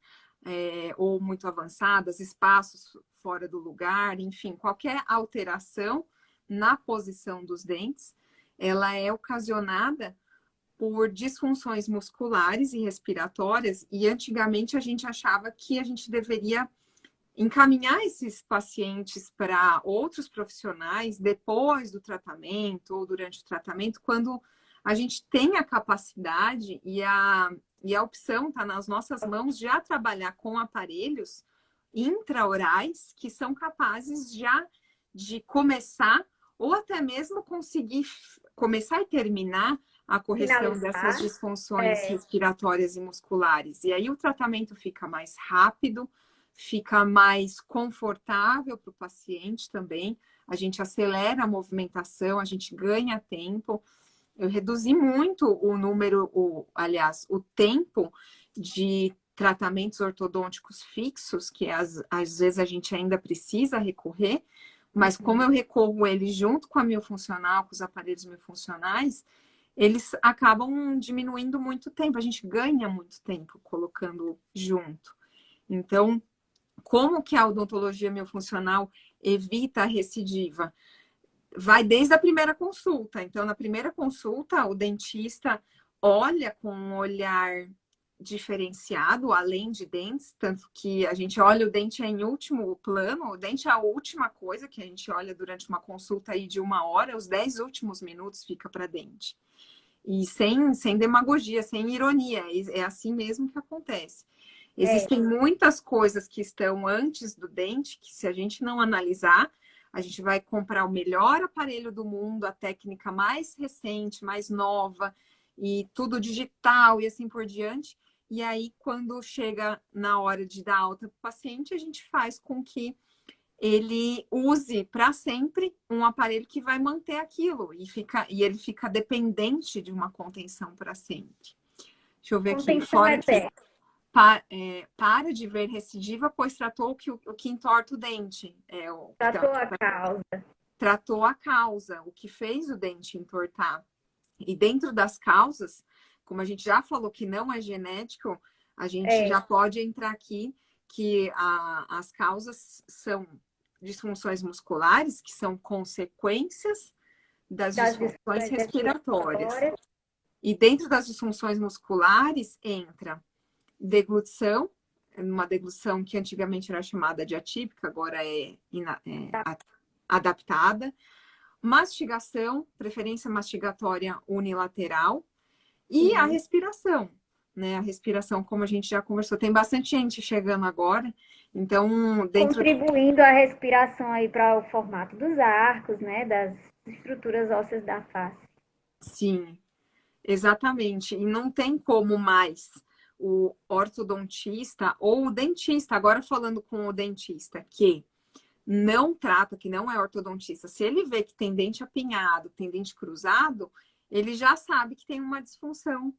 ou muito avançadas, espaços fora do lugar, enfim, qualquer alteração na posição dos dentes, ela é ocasionada por disfunções musculares e respiratórias, e antigamente a gente achava que a gente deveria encaminhar esses pacientes para outros profissionais depois do tratamento ou durante o tratamento, quando a gente tem a capacidade e a opção está nas nossas mãos já trabalhar com aparelhos intraorais que são capazes já de começar ou até mesmo conseguir começar e terminar a correção dessas Finalizar. disfunções respiratórias e musculares. E aí o tratamento fica mais rápido, fica mais confortável para o paciente também. A gente acelera a movimentação, a gente ganha tempo. Eu reduzi muito o número, aliás, o tempo de tratamentos ortodônticos fixos, que às vezes a gente ainda precisa recorrer, mas como eu recorro eles junto com a miofuncional, com os aparelhos miofuncionais, eles acabam diminuindo muito tempo, a gente ganha muito tempo colocando junto. Então, como que a odontologia miofuncional evita a recidiva? Vai desde a primeira consulta. Então, na primeira consulta, o dentista olha com um olhar diferenciado, além de dentes, tanto que a gente olha o dente em último plano, o dente é a última coisa que a gente olha durante uma consulta aí de 1 hora, os 10 últimos minutos fica para dente. E sem demagogia, sem ironia, é assim mesmo que acontece. Existem muitas coisas que estão antes do dente, que se a gente não analisar, a gente vai comprar o melhor aparelho do mundo, a técnica mais recente, mais nova, e tudo digital e assim por diante. E aí, quando chega na hora de dar alta para o paciente, a gente faz com que ele use para sempre um aparelho que vai manter aquilo e ele fica dependente de uma contenção para sempre. Deixa eu ver aqui, Contenção fora que eterna. para de ver recidiva, pois tratou o que entorta o dente. Tratou a causa. Tratou a causa, o que fez o dente entortar. E dentro das causas, como a gente já falou que não é genético, a gente já pode entrar aqui que as causas são disfunções musculares, que são consequências das disfunções respiratórias. E dentro das disfunções musculares entra deglutição, uma deglução que antigamente era chamada de atípica, agora é adaptada. Mastigação, preferência mastigatória unilateral. E a respiração, né? A respiração, como a gente já conversou, tem bastante gente chegando agora. Então, contribuindo a respiração aí para o formato dos arcos, né? Das estruturas ósseas da face. Sim, exatamente. E não tem como mais o ortodontista ou o dentista, agora falando com o dentista, que não trata, que não é ortodontista, se ele vê que tem dente apinhado, tem dente cruzado, ele já sabe que tem uma disfunção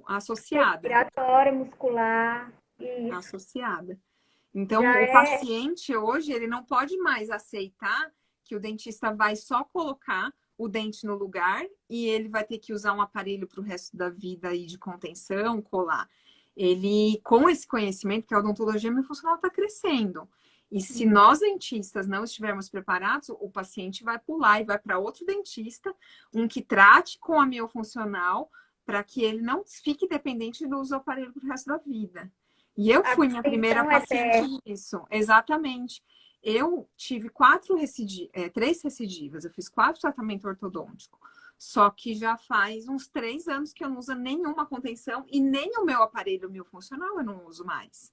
associada. Respiratória, muscular. Isso. Associada. Então, o paciente hoje, ele não pode mais aceitar que o dentista vai só colocar o dente no lugar e ele vai ter que usar um aparelho para o resto da vida aí de contenção, colar. Ele, com esse conhecimento, que a odontologia miofuncional está crescendo. E se nós, dentistas, não estivermos preparados, o paciente vai pular e vai para outro dentista, um que trate com a miofuncional, para que ele não fique dependente do uso do aparelho para o resto da vida. E eu fui minha primeira paciente disso. Exatamente. Eu tive 3 recidivas. Eu fiz 4 tratamentos ortodônticos. Só que já faz uns 3 anos que eu não uso nenhuma contenção e nem o meu aparelho miofuncional eu não uso mais.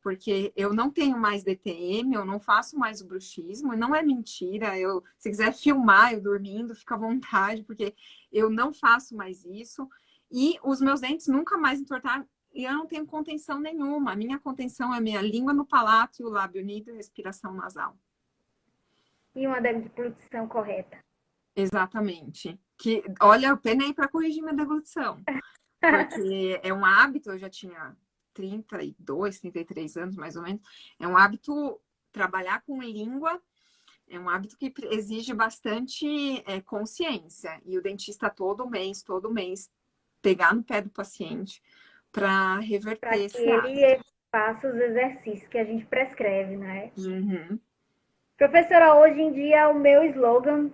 Porque eu não tenho mais DTM, eu não faço mais o bruxismo, e não é mentira. Se quiser filmar eu dormindo, fica à vontade, porque eu não faço mais isso. E os meus dentes nunca mais entortaram e eu não tenho contenção nenhuma. A minha contenção é a minha língua no palato e o lábio unido e respiração nasal. E uma deglutição correta. Exatamente. Olha, eu penei para corrigir minha deglutição. Porque é um hábito, eu já tinha 32, 33 anos, mais ou menos. É um hábito, trabalhar com língua, é um hábito que exige bastante consciência. E o dentista todo mês, pegar no pé do paciente para reverter esse hábito. Ele faça os exercícios que a gente prescreve, né? Uhum. Professora, hoje em dia o meu slogan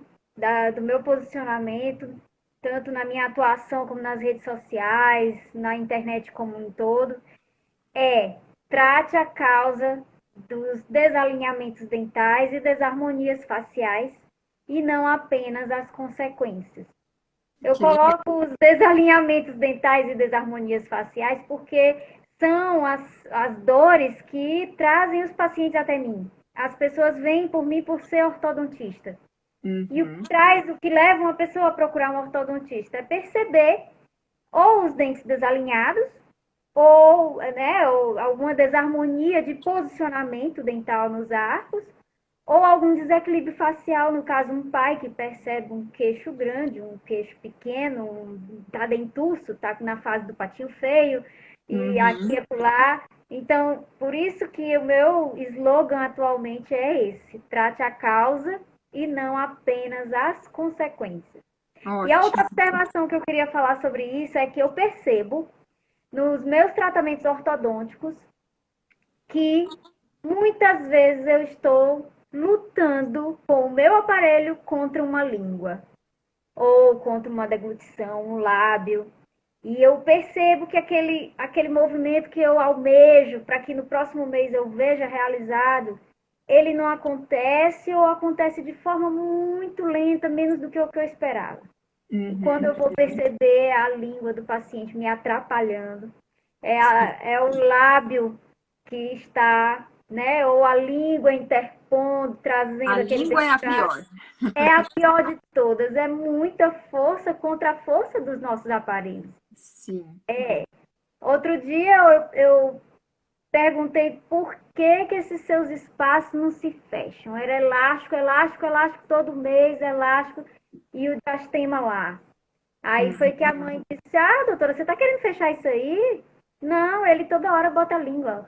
do meu posicionamento, tanto na minha atuação como nas redes sociais, na internet como um todo, é trate a causa dos desalinhamentos dentais e desarmonias faciais e não apenas as consequências. Eu Que legal. coloco os desalinhamentos dentais e desarmonias faciais porque são as dores que trazem os pacientes até mim. As pessoas vêm por mim por ser ortodontista. E o Uhum, que traz, o que leva uma pessoa a procurar um ortodontista é perceber ou os dentes desalinhados, ou, né, ou alguma desarmonia de posicionamento dental nos arcos, ou algum desequilíbrio facial, no caso, um pai que percebe um queixo grande, um queixo pequeno, tá dentuço, tá na fase do patinho feio, e aqui uhum. e acolá. Então, por isso que o meu slogan atualmente é esse: trate a causa e não apenas as consequências. E a outra Ótimo. observação que eu queria falar sobre isso é que eu percebo nos meus tratamentos ortodônticos que muitas vezes eu estou lutando com o meu aparelho contra uma língua ou contra uma deglutição, um lábio. E eu percebo que aquele movimento que eu almejo para que no próximo mês eu veja realizado, ele não acontece ou acontece de forma muito lenta, menos do que o que eu esperava. E quando Uhum. eu vou perceber a língua do paciente me atrapalhando, é o lábio que está, né, ou a língua interpondo, A trazendo aquele língua é a destrato, pior. é a pior de todas. É muita força contra a força dos nossos aparelhos. Sim. Outro dia eu perguntei por que esses seus espaços não se fecham. Era elástico, elástico, elástico todo mês, elástico, e o diastema lá. Aí foi que Uhum. a mãe disse: Ah, doutora, você tá querendo fechar isso aí? Não, ele toda hora bota a língua.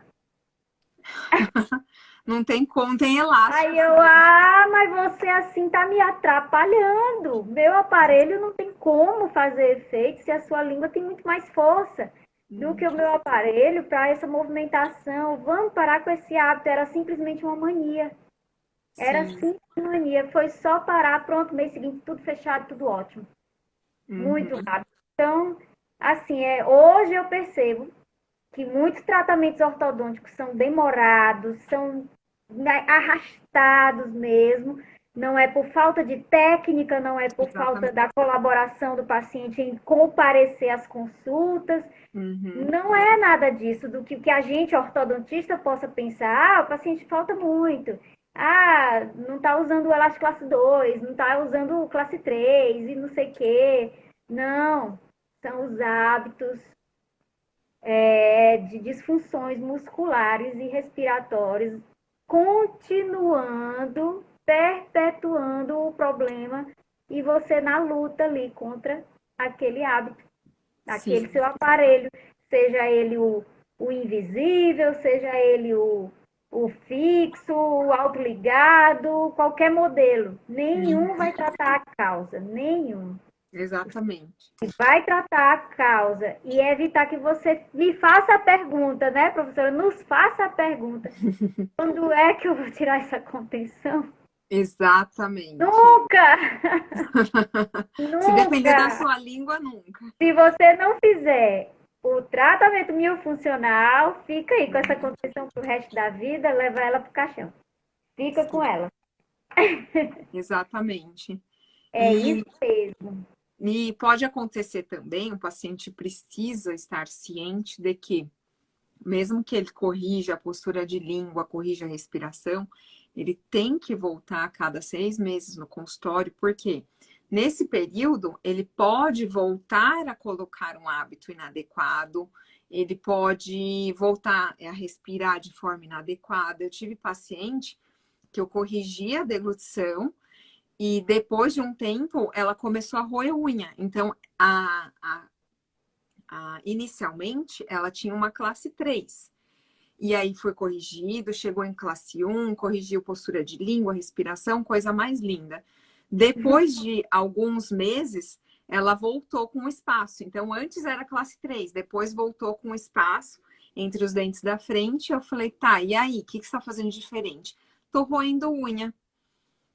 Não tem como, tem Aí elástico eu, mesmo. mas você assim tá me atrapalhando. Meu aparelho não tem como fazer efeito se a sua língua tem muito mais força do que o meu aparelho para essa movimentação. Vamos parar com esse hábito. Era simplesmente uma mania. Era Sim. simplesmente uma mania. Foi só parar, pronto, mês seguinte, tudo fechado, tudo ótimo. Muito Uhum. rápido. Então, assim, hoje eu percebo que muitos tratamentos ortodônticos são demorados, são, né, arrastados mesmo. Não é por falta de técnica, não é por falta Exatamente. da colaboração do paciente em comparecer às consultas. Uhum. Não é nada disso, do que a gente, ortodontista, possa pensar: o paciente falta muito. Não está usando o elástico classe 2, não está usando o classe 3 e não sei o quê. Não, são os hábitos de disfunções musculares e respiratórias, continuando, perpetuando o problema e você na luta ali contra aquele hábito, aquele Sim. seu aparelho, seja ele o invisível, seja ele o fixo, o autoligado, qualquer modelo. Nenhum Uhum. vai tratar a causa, nenhum. Exatamente. Vai tratar a causa e evitar que você me faça a pergunta, né, professora? Nos faça a pergunta. Quando é que eu vou tirar essa contenção? Exatamente. Nunca! Se depender da Nunca! sua língua, nunca. Se você não fizer o tratamento miofuncional, fica aí com essa Uhum. contenção pro resto da vida, leva ela pro caixão. Fica com Sim, ela. exatamente. É E, isso mesmo. e pode acontecer também, o paciente precisa estar ciente de que, mesmo que ele corrija a postura de língua, corrija a respiração, ele tem que voltar a cada 6 meses no consultório, porque nesse período ele pode voltar a colocar um hábito inadequado, ele pode voltar a respirar de forma inadequada. Eu tive paciente que eu corrigi a deglutição e depois de um tempo ela começou a roer unha. Então, inicialmente, ela tinha uma classe 3. E aí foi corrigido, chegou em classe 1, corrigiu postura de língua, respiração, coisa mais linda. Depois de alguns meses, ela voltou com espaço. Então, antes era classe 3, depois voltou com espaço entre os dentes da frente. Eu falei, tá, e aí? O que você está fazendo diferente? Tô roendo unha.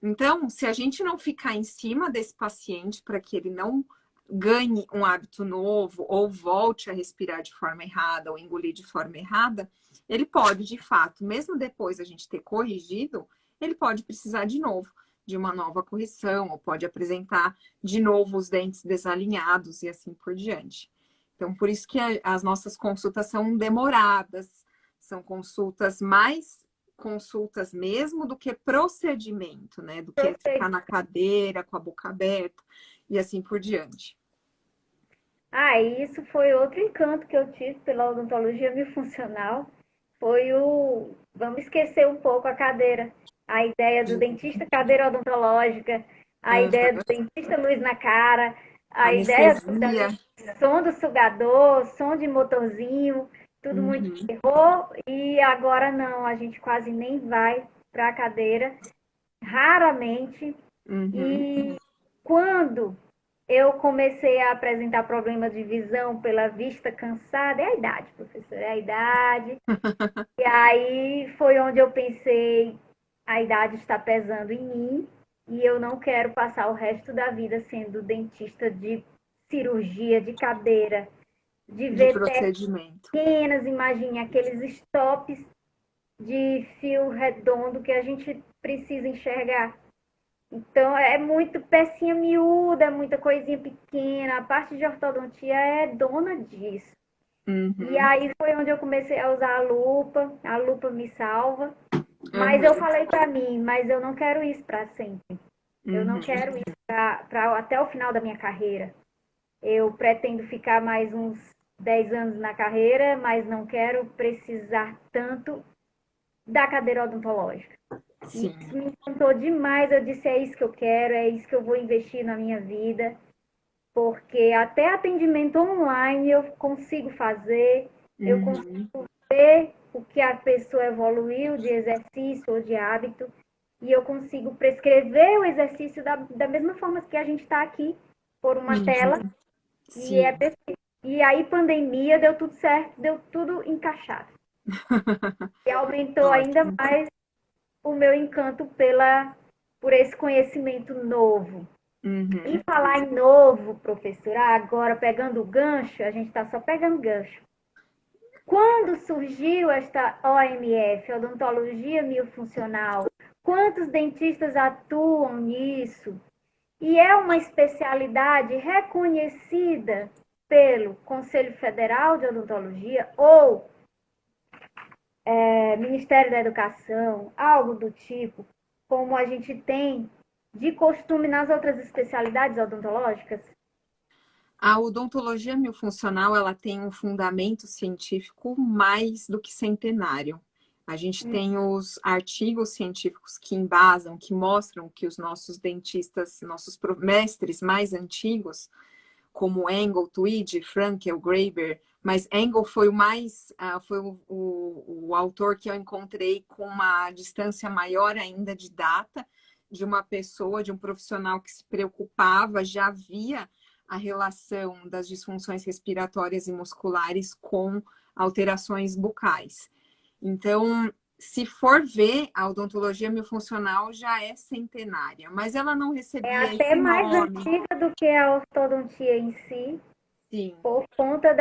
Então, se a gente não ficar em cima desse paciente para que ele não ganhe um hábito novo ou volte a respirar de forma errada ou engolir de forma errada, ele pode, de fato, mesmo depois a gente ter corrigido, ele pode precisar de novo de uma nova correção, ou pode apresentar de novo os dentes desalinhados e assim por diante. Então, por isso que as nossas consultas são demoradas, são consultas mais consultas mesmo do que procedimento, né? Do que ficar na cadeira com a boca aberta e assim por diante. Ah, e isso foi outro encanto que eu tive pela odontologia biofuncional. Foi vamos esquecer um pouco a cadeira. A ideia do dentista cadeira odontológica, a ideia do dentista luz na cara, a ideia do som do sugador, som de motorzinho, tudo muito terror. E agora não, a gente quase nem vai para a cadeira, raramente. E quando eu comecei a apresentar problema de visão pela vista cansada, é a idade, professora, é a idade. E aí foi onde eu pensei, a idade está pesando em mim e eu não quero passar o resto da vida sendo dentista de cirurgia, de cadeira, de ver procedimento. pequenas, imagine aqueles stops de fio redondo que a gente precisa enxergar. Então, é muito pecinha miúda, muita coisinha pequena. A parte de ortodontia é dona disso. E aí foi onde eu comecei a usar a lupa me salva. Mas eu falei para mim, mas eu não quero isso para sempre. Eu não quero isso para até o final da minha carreira. Eu pretendo ficar mais uns 10 anos na carreira, mas não quero precisar tanto da cadeira odontológica. Sim. Isso me encantou demais. Eu disse, é isso que eu quero, é isso que eu vou investir na minha vida. Porque até atendimento online eu consigo fazer, eu consigo ver o que a pessoa evoluiu de exercício ou de hábito, e eu consigo prescrever o exercício da mesma forma que a gente está aqui, por uma tela. Sim. E aí, pandemia, deu tudo certo, deu tudo encaixado. E aumentou ainda mais o meu encanto por esse conhecimento novo. E falar em novo, professora, agora pegando o gancho, a gente está só pegando gancho. Quando surgiu esta OMF, Odontologia Miofuncional, quantos dentistas atuam nisso? E é uma especialidade reconhecida pelo Conselho Federal de Odontologia ou Ministério da Educação, algo do tipo, como a gente tem de costume nas outras especialidades odontológicas? A odontologia miofuncional, ela tem um fundamento científico mais do que centenário. A gente tem os artigos científicos que embasam, que mostram que os nossos dentistas, nossos mestres mais antigos, como Engel, Tweed, Frankel, Graeber, mas Engel foi foi o autor que eu encontrei com uma distância maior ainda de data, de uma pessoa, de um profissional que se preocupava, já via a relação das disfunções respiratórias e musculares com alterações bucais. Então, se for ver, a odontologia miofuncional já é centenária, mas ela não recebia esse nome. É até mais antiga do que a ortodontia em si. Sim. Por conta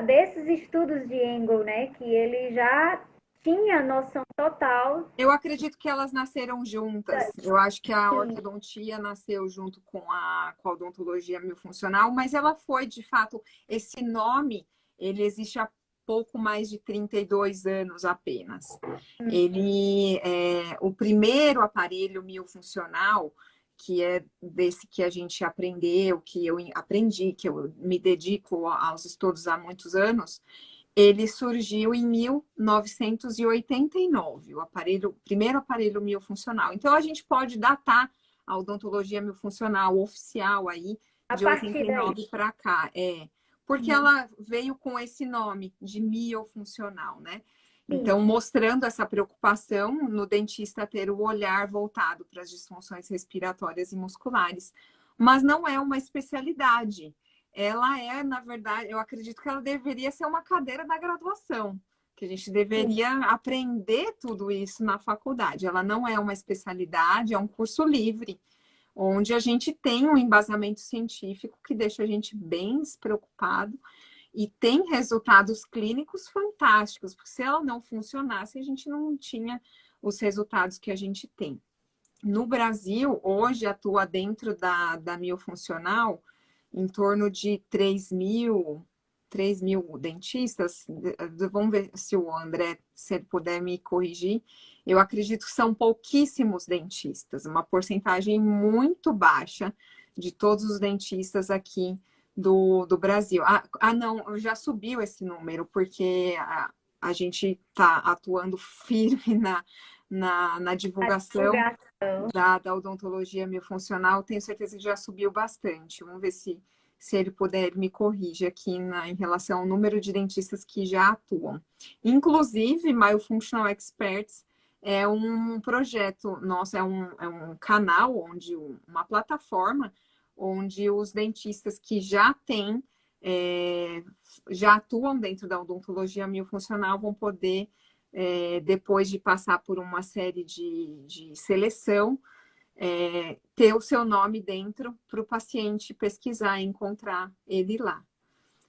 desses estudos de Engel, né? Que ele já tinha noção total. Eu acredito que elas nasceram juntas. Eu acho que a ortodontia nasceu junto com a odontologia miofuncional, mas ela foi, de fato, esse nome, ele existe há pouco mais de 32 anos apenas. Ele é o primeiro aparelho miofuncional, que é desse que a gente aprendeu, que eu aprendi, que eu me dedico aos estudos há muitos anos. Ele surgiu em 1989, o primeiro aparelho miofuncional. Então, a gente pode datar a odontologia miofuncional oficial aí de 89 para cá. Porque ela veio com esse nome de miofuncional, né? Então, mostrando essa preocupação no dentista ter o olhar voltado para as disfunções respiratórias e musculares. Mas não é uma especialidade. Ela é, na verdade, eu acredito que ela deveria ser uma cadeira da graduação, que a gente deveria aprender tudo isso na faculdade. Ela não é uma especialidade, é um curso livre, onde a gente tem um embasamento científico que deixa a gente bem despreocupado e tem resultados clínicos fantásticos, porque se ela não funcionasse, a gente não tinha os resultados que a gente tem. No Brasil, hoje atua dentro da miofuncional em torno de 3 mil dentistas. Vamos ver se o André, se ele puder me corrigir. Eu acredito que são pouquíssimos dentistas, uma porcentagem muito baixa de todos os dentistas aqui do Brasil. Não, já subiu esse número, porque a gente está atuando firme na divulgação da odontologia miofuncional. Tenho certeza que já subiu bastante. Vamos ver se ele puder me corrige aqui em relação ao número de dentistas que já atuam. Inclusive, Myofunctional Experts é um projeto nosso, é um canal, uma plataforma, onde os dentistas que já têm, já atuam dentro da odontologia miofuncional vão poder, depois de passar por uma série de seleção, ter o seu nome dentro para o paciente pesquisar e encontrar ele lá.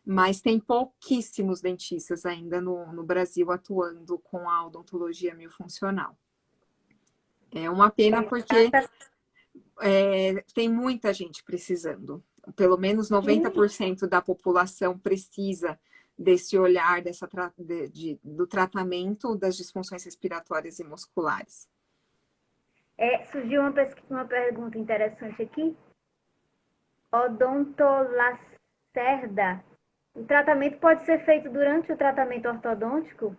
Mas tem pouquíssimos dentistas ainda no Brasil atuando com a odontologia miofuncional. É uma pena porque tem muita gente precisando. Pelo menos 90% da população precisa desse olhar, do tratamento das disfunções respiratórias e musculares. Surgiu uma pergunta interessante aqui. Odontolacerda. O tratamento pode ser feito durante o tratamento ortodôntico?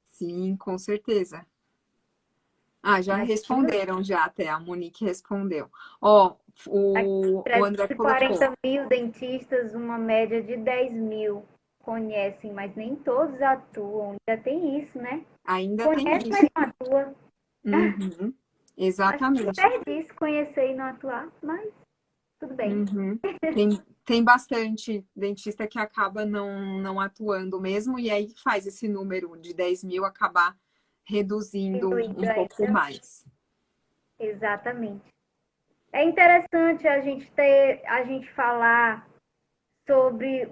Sim, com certeza. Já responderam já até, a Monique respondeu. O André colocou. 40 mil dentistas, uma média de 10 mil conhecem, mas nem todos atuam. Ainda tem isso, né? Ainda Conhece, tem mas isso. não atua. Uhum, exatamente. Acho que perde isso, conhecer e não atuar, mas tudo bem. Uhum. Tem bastante dentista que acaba não atuando mesmo, e aí faz esse número de 10 mil acabar reduzindo um pouco mais. Exatamente. É interessante a gente falar sobre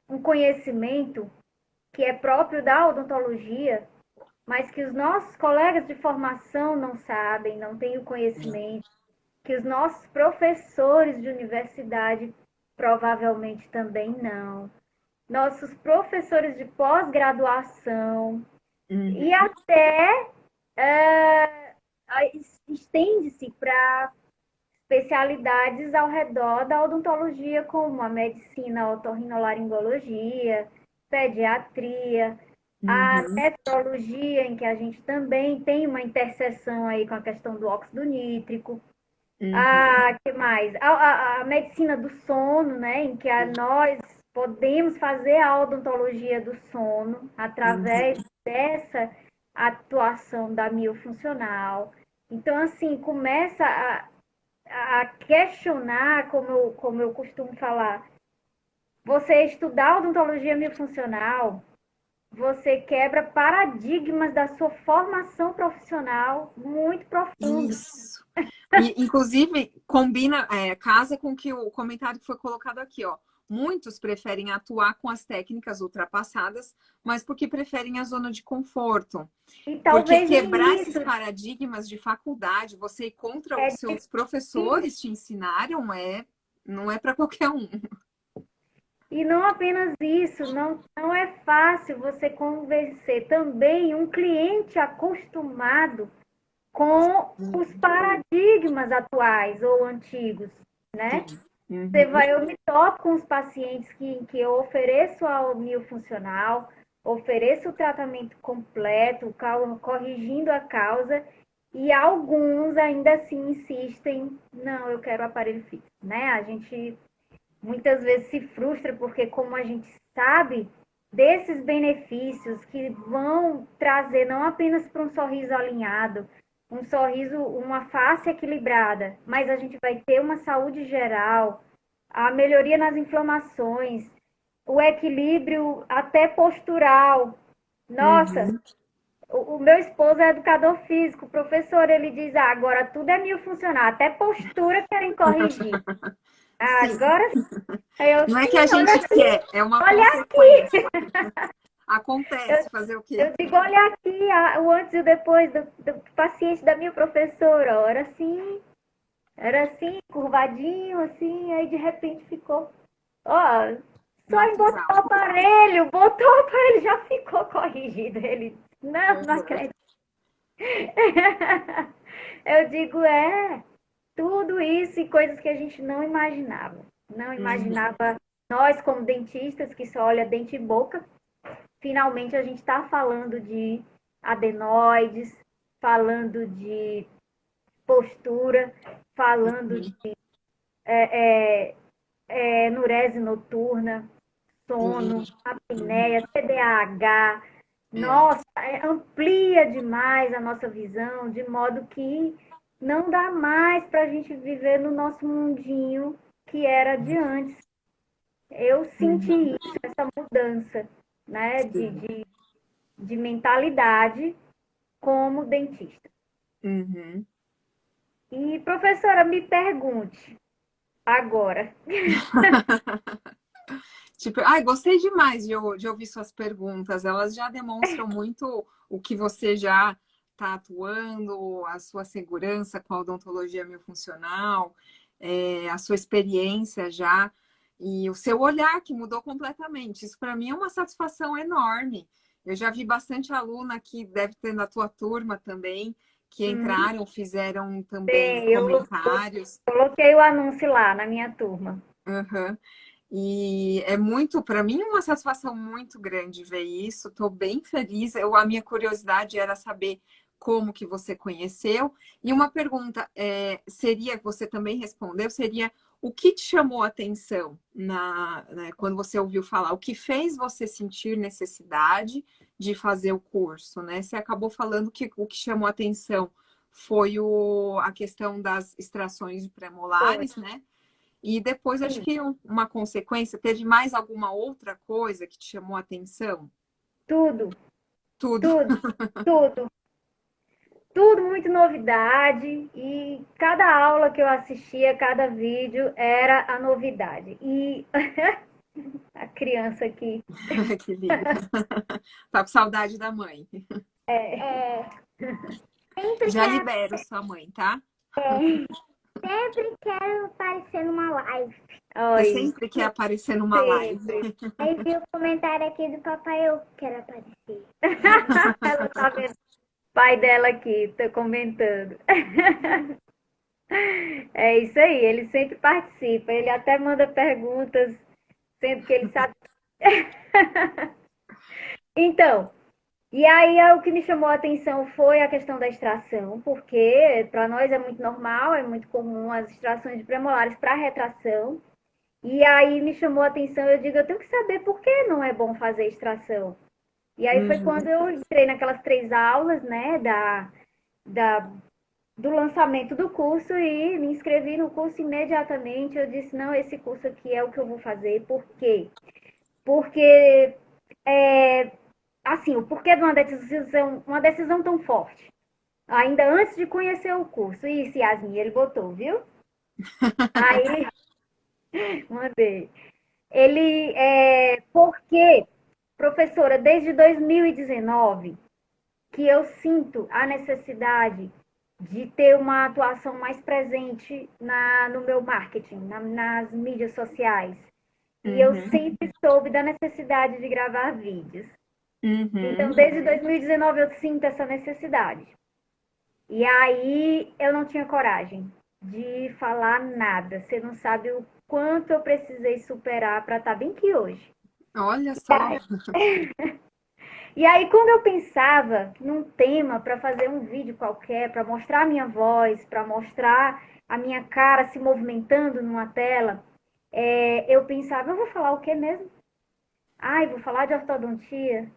um conhecimento que é próprio da odontologia, mas que os nossos colegas de formação não sabem, não têm o conhecimento, que os nossos professores de universidade provavelmente também não. Nossos professores de pós-graduação e até estende-se para especialidades ao redor da odontologia, como a medicina otorrinolaringologia, pediatria, a nefrologia, em que a gente também tem uma interseção aí com a questão do óxido nítrico. Que mais? A medicina do sono, né, em que nós podemos fazer a odontologia do sono através dessa atuação da miofuncional. Então, assim, começa a questionar, como eu costumo falar, você estudar odontologia miofuncional, você quebra paradigmas da sua formação profissional muito profundos. Isso. E, inclusive, casa com o comentário que foi colocado aqui, ó. Muitos preferem atuar com as técnicas ultrapassadas, mas porque preferem a zona de conforto. E porque quebrar esses paradigmas de faculdade, você ir contra os seus professores te ensinaram, não é para qualquer um. E não apenas isso, não é fácil você convencer também um cliente acostumado com os paradigmas atuais ou antigos, né? Eu me topo com os pacientes que eu ofereço a miofuncional, ofereço o tratamento completo, corrigindo a causa, e alguns ainda assim insistem, não, eu quero aparelho fixo, né? A gente muitas vezes se frustra porque, como a gente sabe desses benefícios que vão trazer não apenas para um sorriso alinhado, um sorriso, uma face equilibrada, mas a gente vai ter uma saúde geral, a melhoria nas inflamações, o equilíbrio até postural. Nossa, O meu esposo é educador físico, professor, ele diz, ah, agora tudo é mil funcionar, até postura querem corrigir. Ah, Sim, agora eu não é que a sim, gente quer, é uma olha consequência. aqui. Eu, Acontece, fazer o quê? eu digo, olha aqui o antes e o depois do paciente da minha professora. Era assim, curvadinho, assim, aí de repente ficou. Ó, só em botar o Natural. aparelho, botou o aparelho, já ficou corrigido. Ele, não Uhum. acredito. Eu digo, tudo isso e coisas que a gente não imaginava. Não Uhum. imaginava nós, como dentistas, que só olha dente e boca, finalmente a gente está falando de adenoides, falando de postura, falando Uhum. enurese noturna, sono, Sim. Uhum. apneia, TDAH. É. Nossa, amplia demais a nossa visão, de modo que não dá mais para a gente viver no nosso mundinho que era de antes. Eu senti Uhum. isso, essa mudança, né, Sim. de mentalidade como dentista. Uhum. E, professora, me pergunte agora. Tipo, ai, gostei demais de ouvir suas perguntas. Elas já demonstram muito o que você já está atuando, a sua segurança com a odontologia miofuncional, a sua experiência já e o seu olhar que mudou completamente. Isso para mim é uma satisfação enorme. Eu já vi bastante aluna que deve ter na tua turma também, que Hum, entraram, fizeram também bem, eu comentários. coloquei o anúncio lá na minha turma. Aham. E é muito, para mim, uma satisfação muito grande ver isso. Estou bem feliz. A minha curiosidade era saber como que você conheceu. E uma pergunta seria, que você também respondeu, seria o que te chamou a atenção né, quando você ouviu falar? O que fez você sentir necessidade de fazer o curso, né? Você acabou falando que o que chamou a atenção foi a questão das extrações de Foi, premolares, né? E depois, acho sim, que uma consequência, teve mais alguma outra coisa que te chamou a atenção? tudo, Tudo. tudo, tudo. Tudo muito novidade e cada aula que eu assistia, cada vídeo era a novidade. E a criança aqui. Que lindo. Tá com saudade da mãe. É, sempre Já quero, libero sua mãe, tá? sempre quero aparecer numa live. Você Oi, sempre quer aparecer numa live. sempre. Aí vi o comentário aqui do papai, eu quero aparecer. Ela tá vendo o pai dela aqui, tá comentando. É isso aí, ele sempre participa, ele até manda perguntas, sendo que ele sabe. Então, e aí o que me chamou a atenção foi a questão da extração, porque para nós é muito normal, é muito comum as extrações de premolares para retração. E aí me chamou a atenção, eu digo, eu tenho que saber por que não é bom fazer extração. E aí foi quando Uhum. eu entrei naquelas 3 aulas, né, da, do lançamento do curso e me inscrevi no curso imediatamente. Eu disse, não, esse curso aqui é o que eu vou fazer. Por quê? Porque é, assim, o porquê de uma decisão tão forte. Ainda antes de conhecer o curso. Isso, Yasmin, ele botou, viu? Aí, mandei. Porque, professora, desde 2019, que eu sinto a necessidade de ter uma atuação mais presente no meu marketing, nas mídias sociais. E eu Uhum. sempre soube da necessidade de gravar vídeos. Então, Uhum. desde 2019 eu sinto essa necessidade. E aí eu não tinha coragem de falar nada. Você não sabe o quanto eu precisei superar para estar bem aqui hoje. Olha só. E aí, quando eu pensava num tema para fazer um vídeo qualquer, para mostrar a minha voz, para mostrar a minha cara se movimentando numa tela, eu pensava, eu vou falar o que mesmo? Ai, vou falar de ortodontia.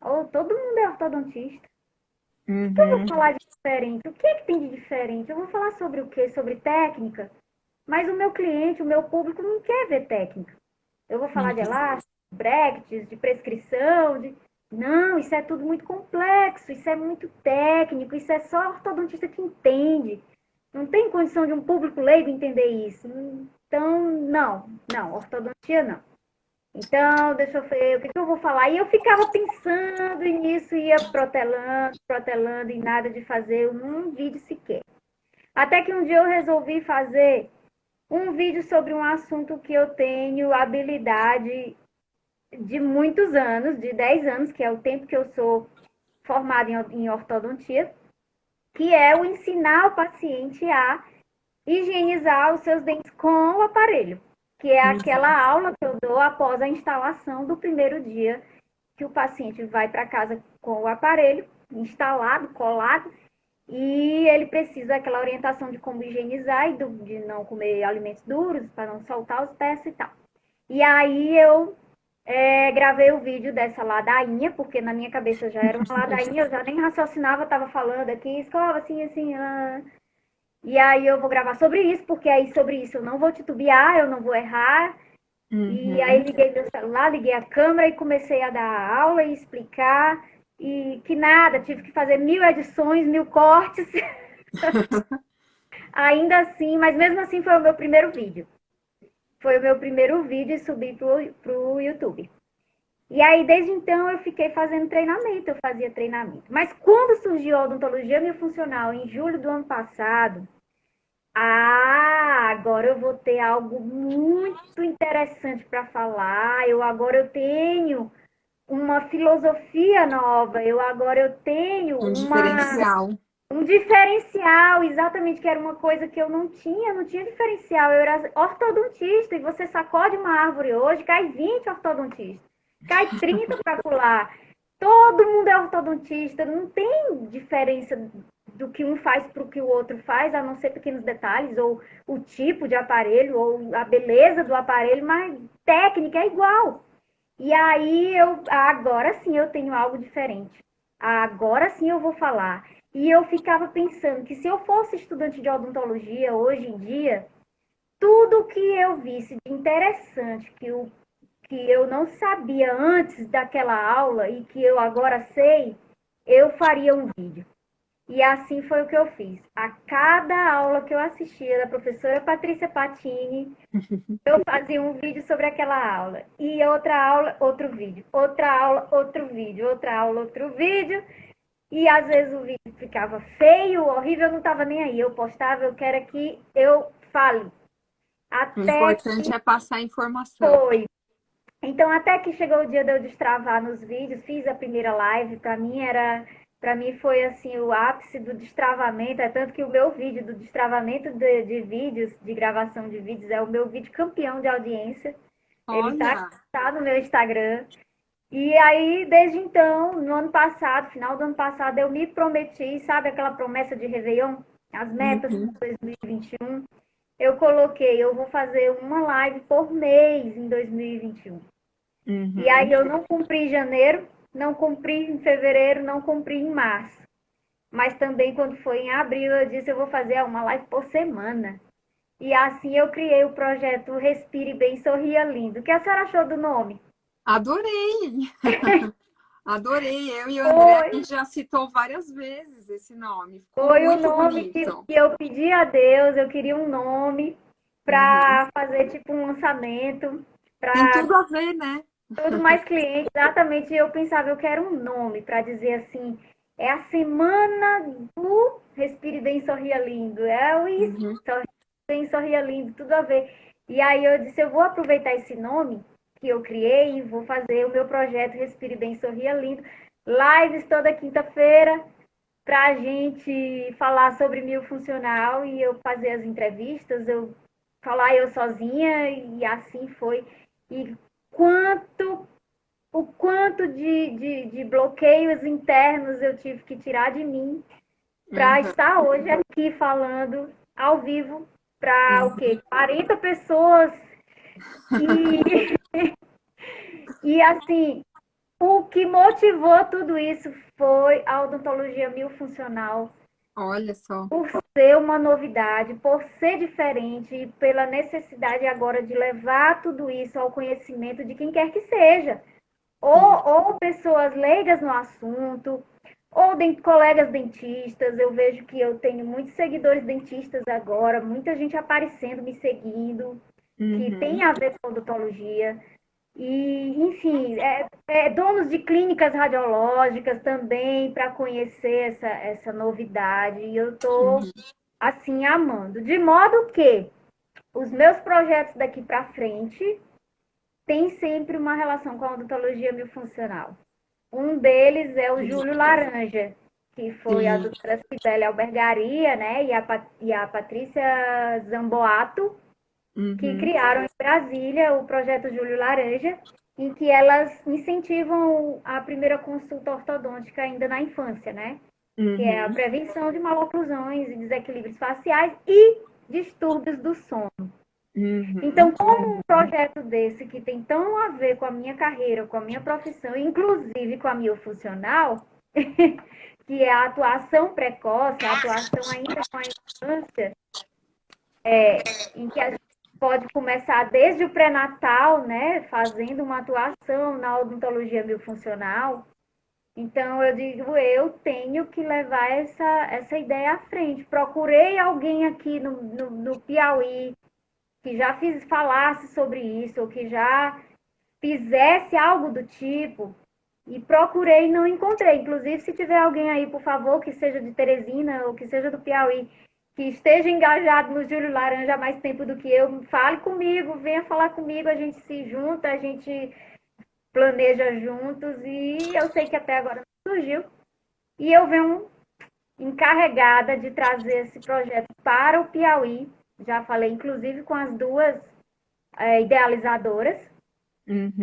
Ou todo mundo é ortodontista. Eu vou Uhum. falar de diferente. O que é que tem de diferente? Eu vou falar sobre o quê? Sobre técnica? Mas o meu cliente, o meu público não quer ver técnica. Eu vou falar de Uhum. elástico, brackets, de prescrição, de... Não, isso é tudo muito complexo, isso é muito técnico, isso é só ortodontista que entende. Não tem condição de um público leigo entender isso. Então, não, ortodontia não. Então, deixa eu ver, o que eu vou falar? E eu ficava pensando nisso, ia protelando, protelando, e nada de fazer um vídeo sequer. Até que um dia eu resolvi fazer um vídeo sobre um assunto que eu tenho habilidade de muitos anos, de 10 anos, que é o tempo que eu sou formada em ortodontia, que é o ensinar o paciente a higienizar os seus dentes com o aparelho, que é aquela Uhum. aula que eu dou após a instalação do primeiro dia que o paciente vai para casa com o aparelho instalado, colado, e ele precisa daquela orientação de como higienizar e de não comer alimentos duros, para não soltar os pés e tal. E aí eu gravei o vídeo dessa ladainha, porque na minha cabeça já era uma ladainha, eu já nem raciocinava, estava falando aqui, escova assim, assim. E aí eu vou gravar sobre isso, porque aí sobre isso eu não vou titubear, eu não vou errar. E aí Uhum. liguei meu celular, liguei a câmera e comecei a dar aula e explicar. E que nada, tive que fazer 1000 edições, 1000 cortes, ainda assim, mas mesmo assim foi o meu primeiro vídeo. Foi o meu primeiro vídeo e subi pro YouTube. E aí, desde então, eu fiquei fazendo treinamento, eu fazia treinamento. Mas quando surgiu a odontologia miofuncional, em julho do ano passado, agora eu vou ter algo muito interessante para falar. Agora eu tenho uma filosofia nova, agora eu tenho Um diferencial. um diferencial, exatamente, que era uma coisa que eu não tinha diferencial. Eu era ortodontista e você sacode uma árvore hoje, cai 20 ortodontistas, cai 30 para pular. Todo mundo é ortodontista, não tem diferença do que um faz para o que o outro faz, a não ser pequenos detalhes, ou o tipo de aparelho, ou a beleza do aparelho, mas técnica é igual. E aí agora sim eu tenho algo diferente. Agora sim eu vou falar. E eu ficava pensando que se eu fosse estudante de odontologia hoje em dia, tudo que eu visse de interessante que eu não sabia antes daquela aula e que eu agora sei, eu faria um vídeo. E assim foi o que eu fiz. A cada aula que eu assistia da professora Patrícia Patini, eu fazia um vídeo sobre aquela aula. E outra aula, outro vídeo. Outra aula, outro vídeo. Outra aula, outro vídeo. E às vezes o vídeo ficava feio, horrível, eu não estava nem aí. Eu postava, eu quero que eu fale. O Até importante é passar a informação. foi. Então, até que chegou o dia de eu destravar nos vídeos, fiz a primeira live, para mim foi assim o ápice do destravamento, é tanto que o meu vídeo do destravamento de vídeos, de gravação de vídeos, é o meu vídeo campeão de audiência. Ele Olha, tá no meu Instagram. E aí, desde então, no ano passado, final do ano passado, eu me prometi, sabe aquela promessa de Réveillon? As metas uhum, para 2021. Eu coloquei, eu vou fazer uma live por mês em 2021. E aí uhum. eu não cumpri em janeiro, não cumpri em fevereiro, não cumpri em março. Mas também quando foi em abril eu disse eu vou fazer uma live por semana. E assim eu criei o projeto Respire Bem, Sorria Lindo. O que a senhora achou do nome? Adorei, adorei. Eu e o André, a Foi, gente já citou várias vezes esse nome. Ficou foi o muito nome que bonito. eu pedi a Deus, eu queria um nome Uhum. para fazer tipo um lançamento, Tem para tudo a ver, né? tudo mais cliente, exatamente. Eu pensava, eu quero um nome para dizer assim, é a semana do Respire Bem, Sorria Lindo. É o isso, Uhum. Sorria Bem, Sorria Lindo, tudo a ver. E aí eu disse, eu vou aproveitar esse nome que eu criei e vou fazer o meu projeto Respire Bem, Sorria Lindo. Lives toda quinta-feira para a gente falar sobre miofuncional e eu fazer as entrevistas, eu falar eu sozinha e assim foi. E quanto o quanto de bloqueios internos eu tive que tirar de mim para Uhum. estar hoje aqui falando ao vivo para o Uhum. quê? 40 pessoas e, e assim, o que motivou tudo isso foi a odontologia miofuncional, Olha só. por ser uma novidade, por ser diferente e pela necessidade agora de levar tudo isso ao conhecimento de quem quer que seja. Sim. ou pessoas leigas no assunto, ou colegas dentistas. Eu vejo que eu tenho muitos seguidores dentistas agora, muita gente aparecendo, me seguindo, que tem Uhum. a ver com odontologia. E, enfim, donos de clínicas radiológicas também para conhecer essa novidade. E eu estou, Uhum. assim, amando. De modo que os meus projetos daqui para frente têm sempre uma relação com a odontologia biofuncional. Um deles é o Júlio Laranja, que foi a Sim. doutora Cibele Albergaria, né, e a Patrícia Zamboato, que Uhum. criaram em Brasília o projeto Júlio Laranja, em que elas incentivam a primeira consulta ortodôntica ainda na infância, né? Que é a Uhum. prevenção de maloclusões e desequilíbrios faciais e distúrbios do sono. Uhum. Então, como um projeto desse que tem tão a ver com a minha carreira, com a minha profissão, inclusive com a minha funcional, que é a atuação precoce, a atuação ainda com a infância, em que a gente pode começar desde o pré-natal, né, fazendo uma atuação na odontologia biofuncional. Então, eu digo, eu tenho que levar essa ideia à frente. Procurei alguém aqui no Piauí que já falasse sobre isso, ou que já fizesse algo do tipo, e procurei e não encontrei. Inclusive, se tiver alguém aí, por favor, que seja de Teresina ou que seja do Piauí, que esteja engajado no Júlio Laranja há mais tempo do que eu, fale comigo, venha falar comigo, a gente se junta, a gente planeja juntos, e eu sei que até agora não surgiu. E eu venho encarregada de trazer esse projeto para o Piauí. Já falei, inclusive, com as duas idealizadoras,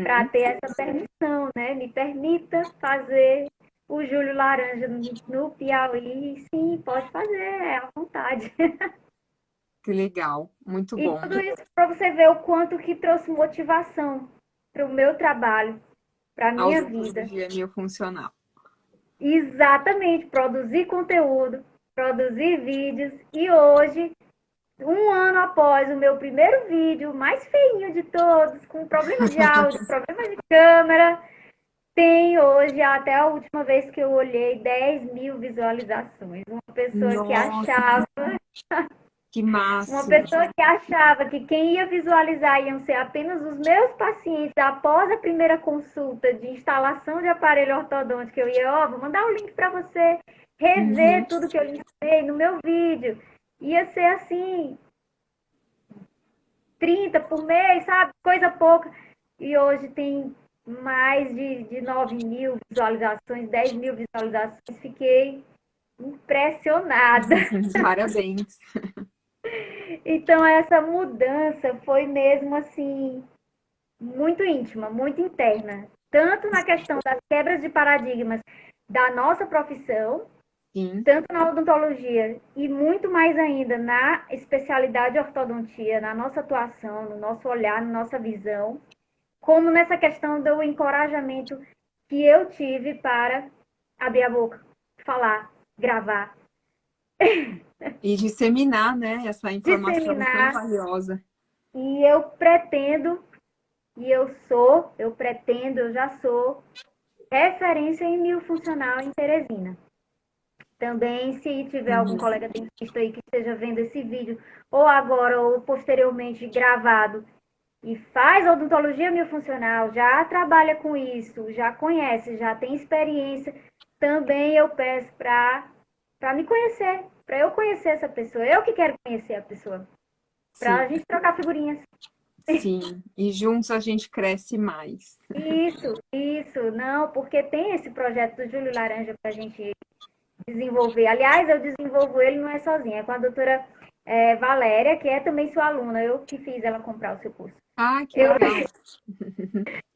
para Uhum. ter essa permissão, né? Me permita fazer o Júlio Laranja no Piauí. Sim, pode fazer, é à vontade. Que legal. Muito E bom. tudo isso para você ver o quanto que trouxe motivação para o meu trabalho, para a A minha vida. odontologia funcional. Exatamente, produzir conteúdo, produzir vídeos. E hoje, um ano após o meu primeiro vídeo, o mais feinho de todos, com problemas de áudio, problemas de câmera, tem hoje, até a última vez que eu olhei, 10 mil visualizações. Nossa, que Uma máximo. pessoa que achava que quem ia visualizar iam ser apenas os meus pacientes após a primeira consulta de instalação de aparelho ortodôntico, eu ia, ó, vou mandar o link para você Uhum. rever tudo que eu ensinei no meu vídeo. Ia ser assim, 30 por mês, sabe? Coisa pouca. E hoje tem mais de 9 mil visualizações, 10 mil visualizações. Fiquei impressionada. Parabéns. Então, essa mudança foi mesmo assim, muito íntima, muito interna. Tanto na questão das quebras de paradigmas da nossa profissão, Sim. tanto na odontologia e muito mais ainda na especialidade ortodontia, na nossa atuação, no nosso olhar, na nossa visão, como nessa questão do encorajamento que eu tive para abrir a boca, falar, gravar, E disseminar, né, essa informação tão disseminar. valiosa. E eu pretendo, eu já sou referência em miofuncional em Teresina. Também, se tiver algum Uhum. colega dentista aí que esteja vendo esse vídeo, ou agora ou posteriormente gravado, e faz odontologia miofuncional, já trabalha com isso, já conhece, já tem experiência, também eu peço para me conhecer, para eu conhecer essa pessoa. Eu que quero conhecer a pessoa, para Sim, a gente trocar figurinhas. sim. E juntos a gente cresce mais. Isso, não, porque tem esse projeto do Júlio Laranja para a gente desenvolver. Aliás, eu desenvolvo ele não é sozinha, é com a doutora Valéria, que é também sua aluna, eu que fiz ela comprar o seu curso. Ah, que Eu, legal.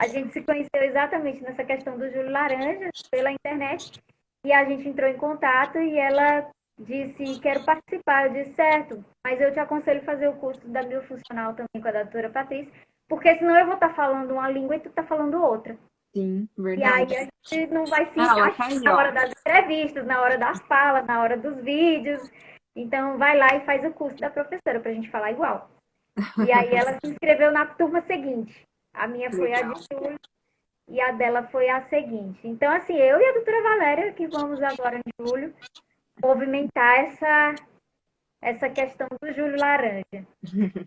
a gente se conheceu exatamente nessa questão do Júlio Laranja pela internet e a gente entrou em contato e ela disse, quero participar. Eu disse, certo, mas eu te aconselho fazer o curso da biofuncional também com a doutora Patrícia, porque senão eu vou estar falando uma língua e tu tá falando outra. Sim, E aí verdade. a gente não vai se Ah, ela encaixar tá aí, na ó. hora das entrevistas, na hora das falas, na hora dos vídeos. Então vai lá e faz o curso da professora para a gente falar igual. E aí ela se inscreveu na turma seguinte. A minha foi a de Legal. julho e a dela foi a seguinte. Então, assim, eu e a doutora Valéria, que vamos agora em julho, movimentar essa questão do Júlio Laranja.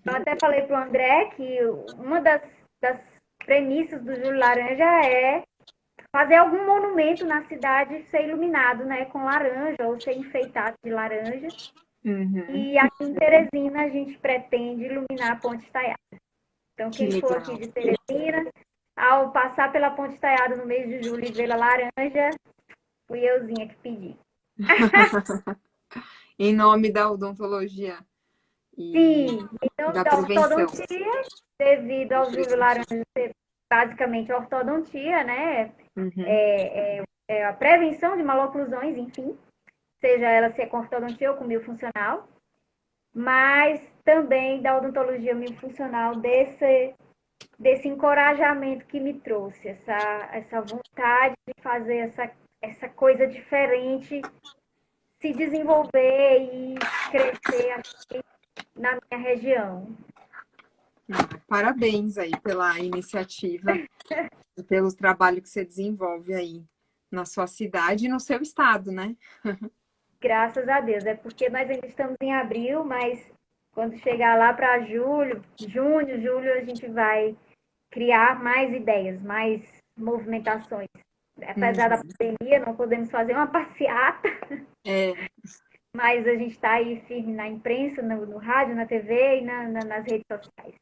Eu até falei para o André que uma das premissas do Júlio Laranja é fazer algum monumento na cidade ser iluminado, né, com laranja ou ser enfeitado de laranja. Uhum. E aqui em Teresina a gente pretende iluminar a Ponte Estaiada. Então, Que quem for aqui legal. de Teresina, ao passar pela Ponte Estaiada no mês de julho e ver a laranja, fui euzinha que pedi. Em nome da odontologia e Sim, então da da prevenção. ortodontia, devido ao Júlio Laranja ser basicamente ortodontia, né? Uhum. É a prevenção de maloclusões, enfim, seja ela se é com ortodontia ou com miofuncional, mas também da odontologia miofuncional, desse encorajamento que me trouxe, essa vontade de fazer essa coisa diferente se desenvolver e crescer aqui na minha região. Parabéns aí pela iniciativa e pelo trabalho que você desenvolve aí na sua cidade e no seu estado, né? Graças a Deus. É porque nós ainda estamos em abril, mas quando chegar lá para julho, junho, julho, a gente vai criar mais ideias, mais movimentações. Apesar da Uhum. pandemia, não podemos fazer uma passeata, É, mas a gente está aí firme na imprensa, no rádio, na TV e nas redes sociais,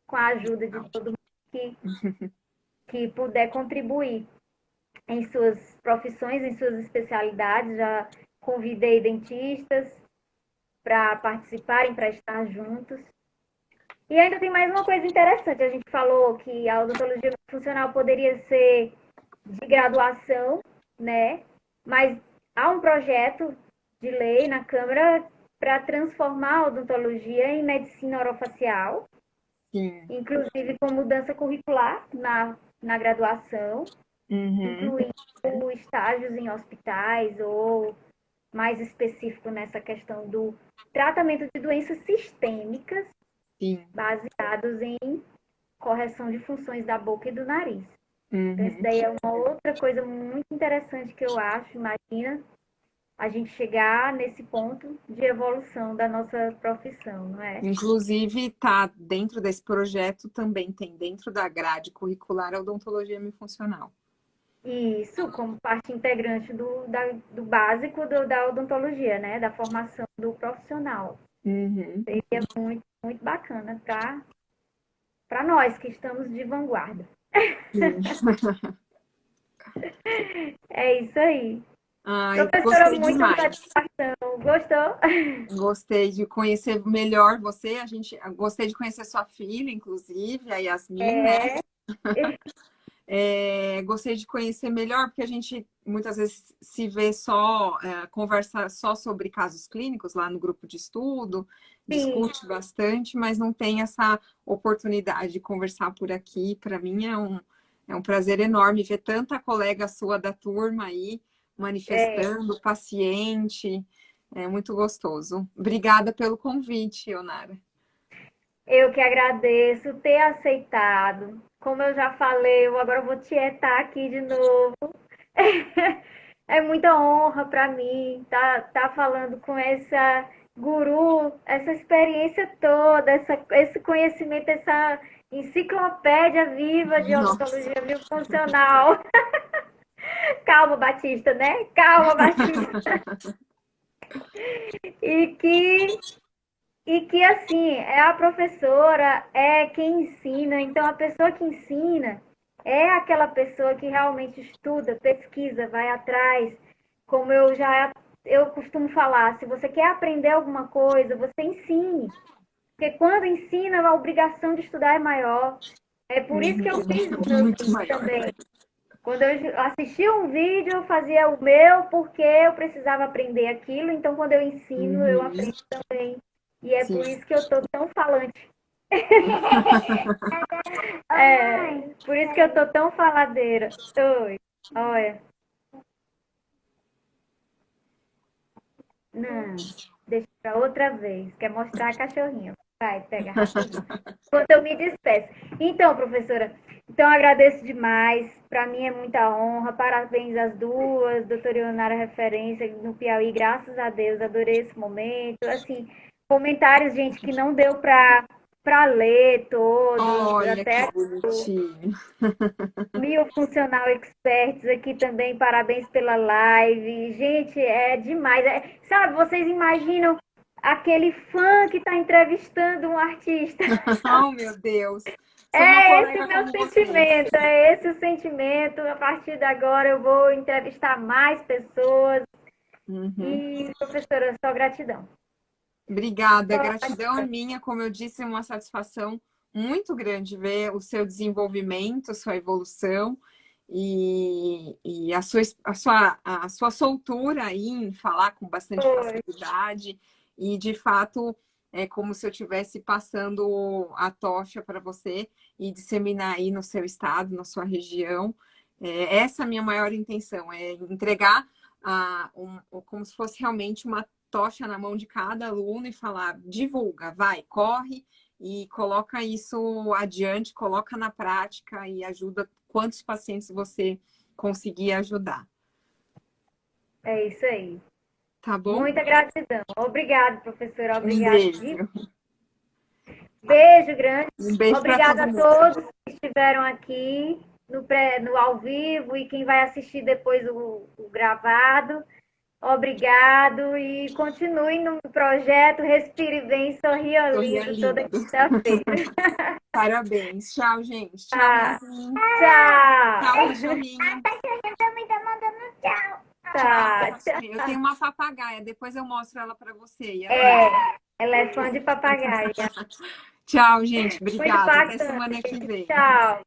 com a ajuda de todo mundo que puder contribuir em suas profissões, em suas especialidades. Já convidei dentistas para participarem, para estar juntos. E ainda tem mais uma coisa interessante. A gente falou que a odontologia funcional poderia ser de graduação, né? Mas há um projeto de lei na Câmara para transformar a odontologia em medicina orofacial, sim. inclusive com mudança curricular na graduação, Uhum. incluindo estágios em hospitais ou mais específico nessa questão do tratamento de doenças sistêmicas Sim. baseados em correção de funções da boca e do nariz. Então, isso Uhum. daí é uma outra coisa muito interessante que eu acho. Imagina a gente chegar nesse ponto de evolução da nossa profissão, não é? Inclusive, tá dentro desse projeto também tem dentro da grade curricular a odontologia funcional. Isso como parte integrante do básico da odontologia, né? Da formação do profissional. Uhum. Seria muito, muito bacana para nós que estamos de vanguarda. Sim. É isso aí. Ai, Professora, gostei muita demais. satisfação. Gostou? Gostei de conhecer melhor você. Gostei de conhecer sua filha, inclusive, a Yasmin, né? É, Gostei de conhecer melhor, porque a gente muitas vezes se vê só, conversa só sobre casos clínicos lá no grupo de estudo, sim, discute bastante, mas não tem essa oportunidade de conversar por aqui. Para mim é um prazer enorme ver tanta colega sua da turma aí manifestando, paciente. É muito gostoso. Obrigada pelo convite, Onara. eu que agradeço ter aceitado. Como eu já falei, eu agora vou tietar aqui de novo. É muita honra para mim tá falando com essa guru, essa experiência toda, esse conhecimento, essa enciclopédia viva de Nossa. odontologia biofuncional. Calma, Batista, né? Calma, Batista. E que assim, é a professora, é quem ensina. Então, a pessoa que ensina é aquela pessoa que realmente estuda, pesquisa, vai atrás. Como eu costumo falar, se você quer aprender alguma coisa, você ensine. Porque quando ensina, a obrigação de estudar é maior. É por isso que eu fiz os meus Muito vídeos maior. também. Quando eu assistia um vídeo, eu fazia o meu porque eu precisava aprender aquilo. Então, quando eu ensino, eu Uhum. aprendo também. E é Sim. por isso que eu tô tão falante. É, por isso que eu tô tão faladeira. Oi, olha. Não, deixa pra outra vez. Quer mostrar a cachorrinha. Vai, pega rapidinho. Enquanto eu me despeço. Então, professora, então agradeço demais. Para mim é muita honra. Parabéns às duas, doutora Ionara, referência no Piauí, graças a Deus, adorei esse momento. Assim, comentários, gente, que não deu para ler todos, Olha até que bonitinho. Mil Funcional Experts aqui também, parabéns pela live. Gente, é demais. Sabe, vocês imaginam aquele fã que está entrevistando um artista? Oh, meu Deus. Sou uma É esse o colega meu como vocês. sentimento, é esse o sentimento. A partir de agora eu vou entrevistar mais pessoas. Uhum. E, professora, só gratidão. Obrigada, a Só gratidão é minha, como eu disse, é uma satisfação muito grande ver o seu desenvolvimento, sua evolução e a sua soltura aí em falar com bastante gratidão. facilidade e, de fato, é como se eu estivesse passando a tocha para você e disseminar aí no seu estado, na sua região. Essa é a minha maior intenção, é entregar como se fosse realmente uma tocha na mão de cada aluno e falar, divulga, vai, corre e coloca isso adiante, coloca na prática e ajuda quantos pacientes você conseguir ajudar. É isso aí. Tá bom? Muita gratidão. Obrigada, professora. Um Obrigada. beijo. Beijo grande. Um beijo para Obrigada todo a mundo. todos que estiveram aqui no ao vivo e quem vai assistir depois o gravado. Obrigado e continue no projeto Respire Bem, Sorria Sorria Lindo toda lindo. quinta-feira. Parabéns. Tchau, gente. Tchau, Tá. Nanzinho. Tchau. Tchau, cachorrinho. Também tá mandando tchau. Tchau, Tá, tchau. cachorrinho. Eu tenho uma papagaia, depois eu mostro ela para você. Ela é fã de papagaio. Tchau, gente. Muito Obrigada. Até impactante. semana que vem. Tchau.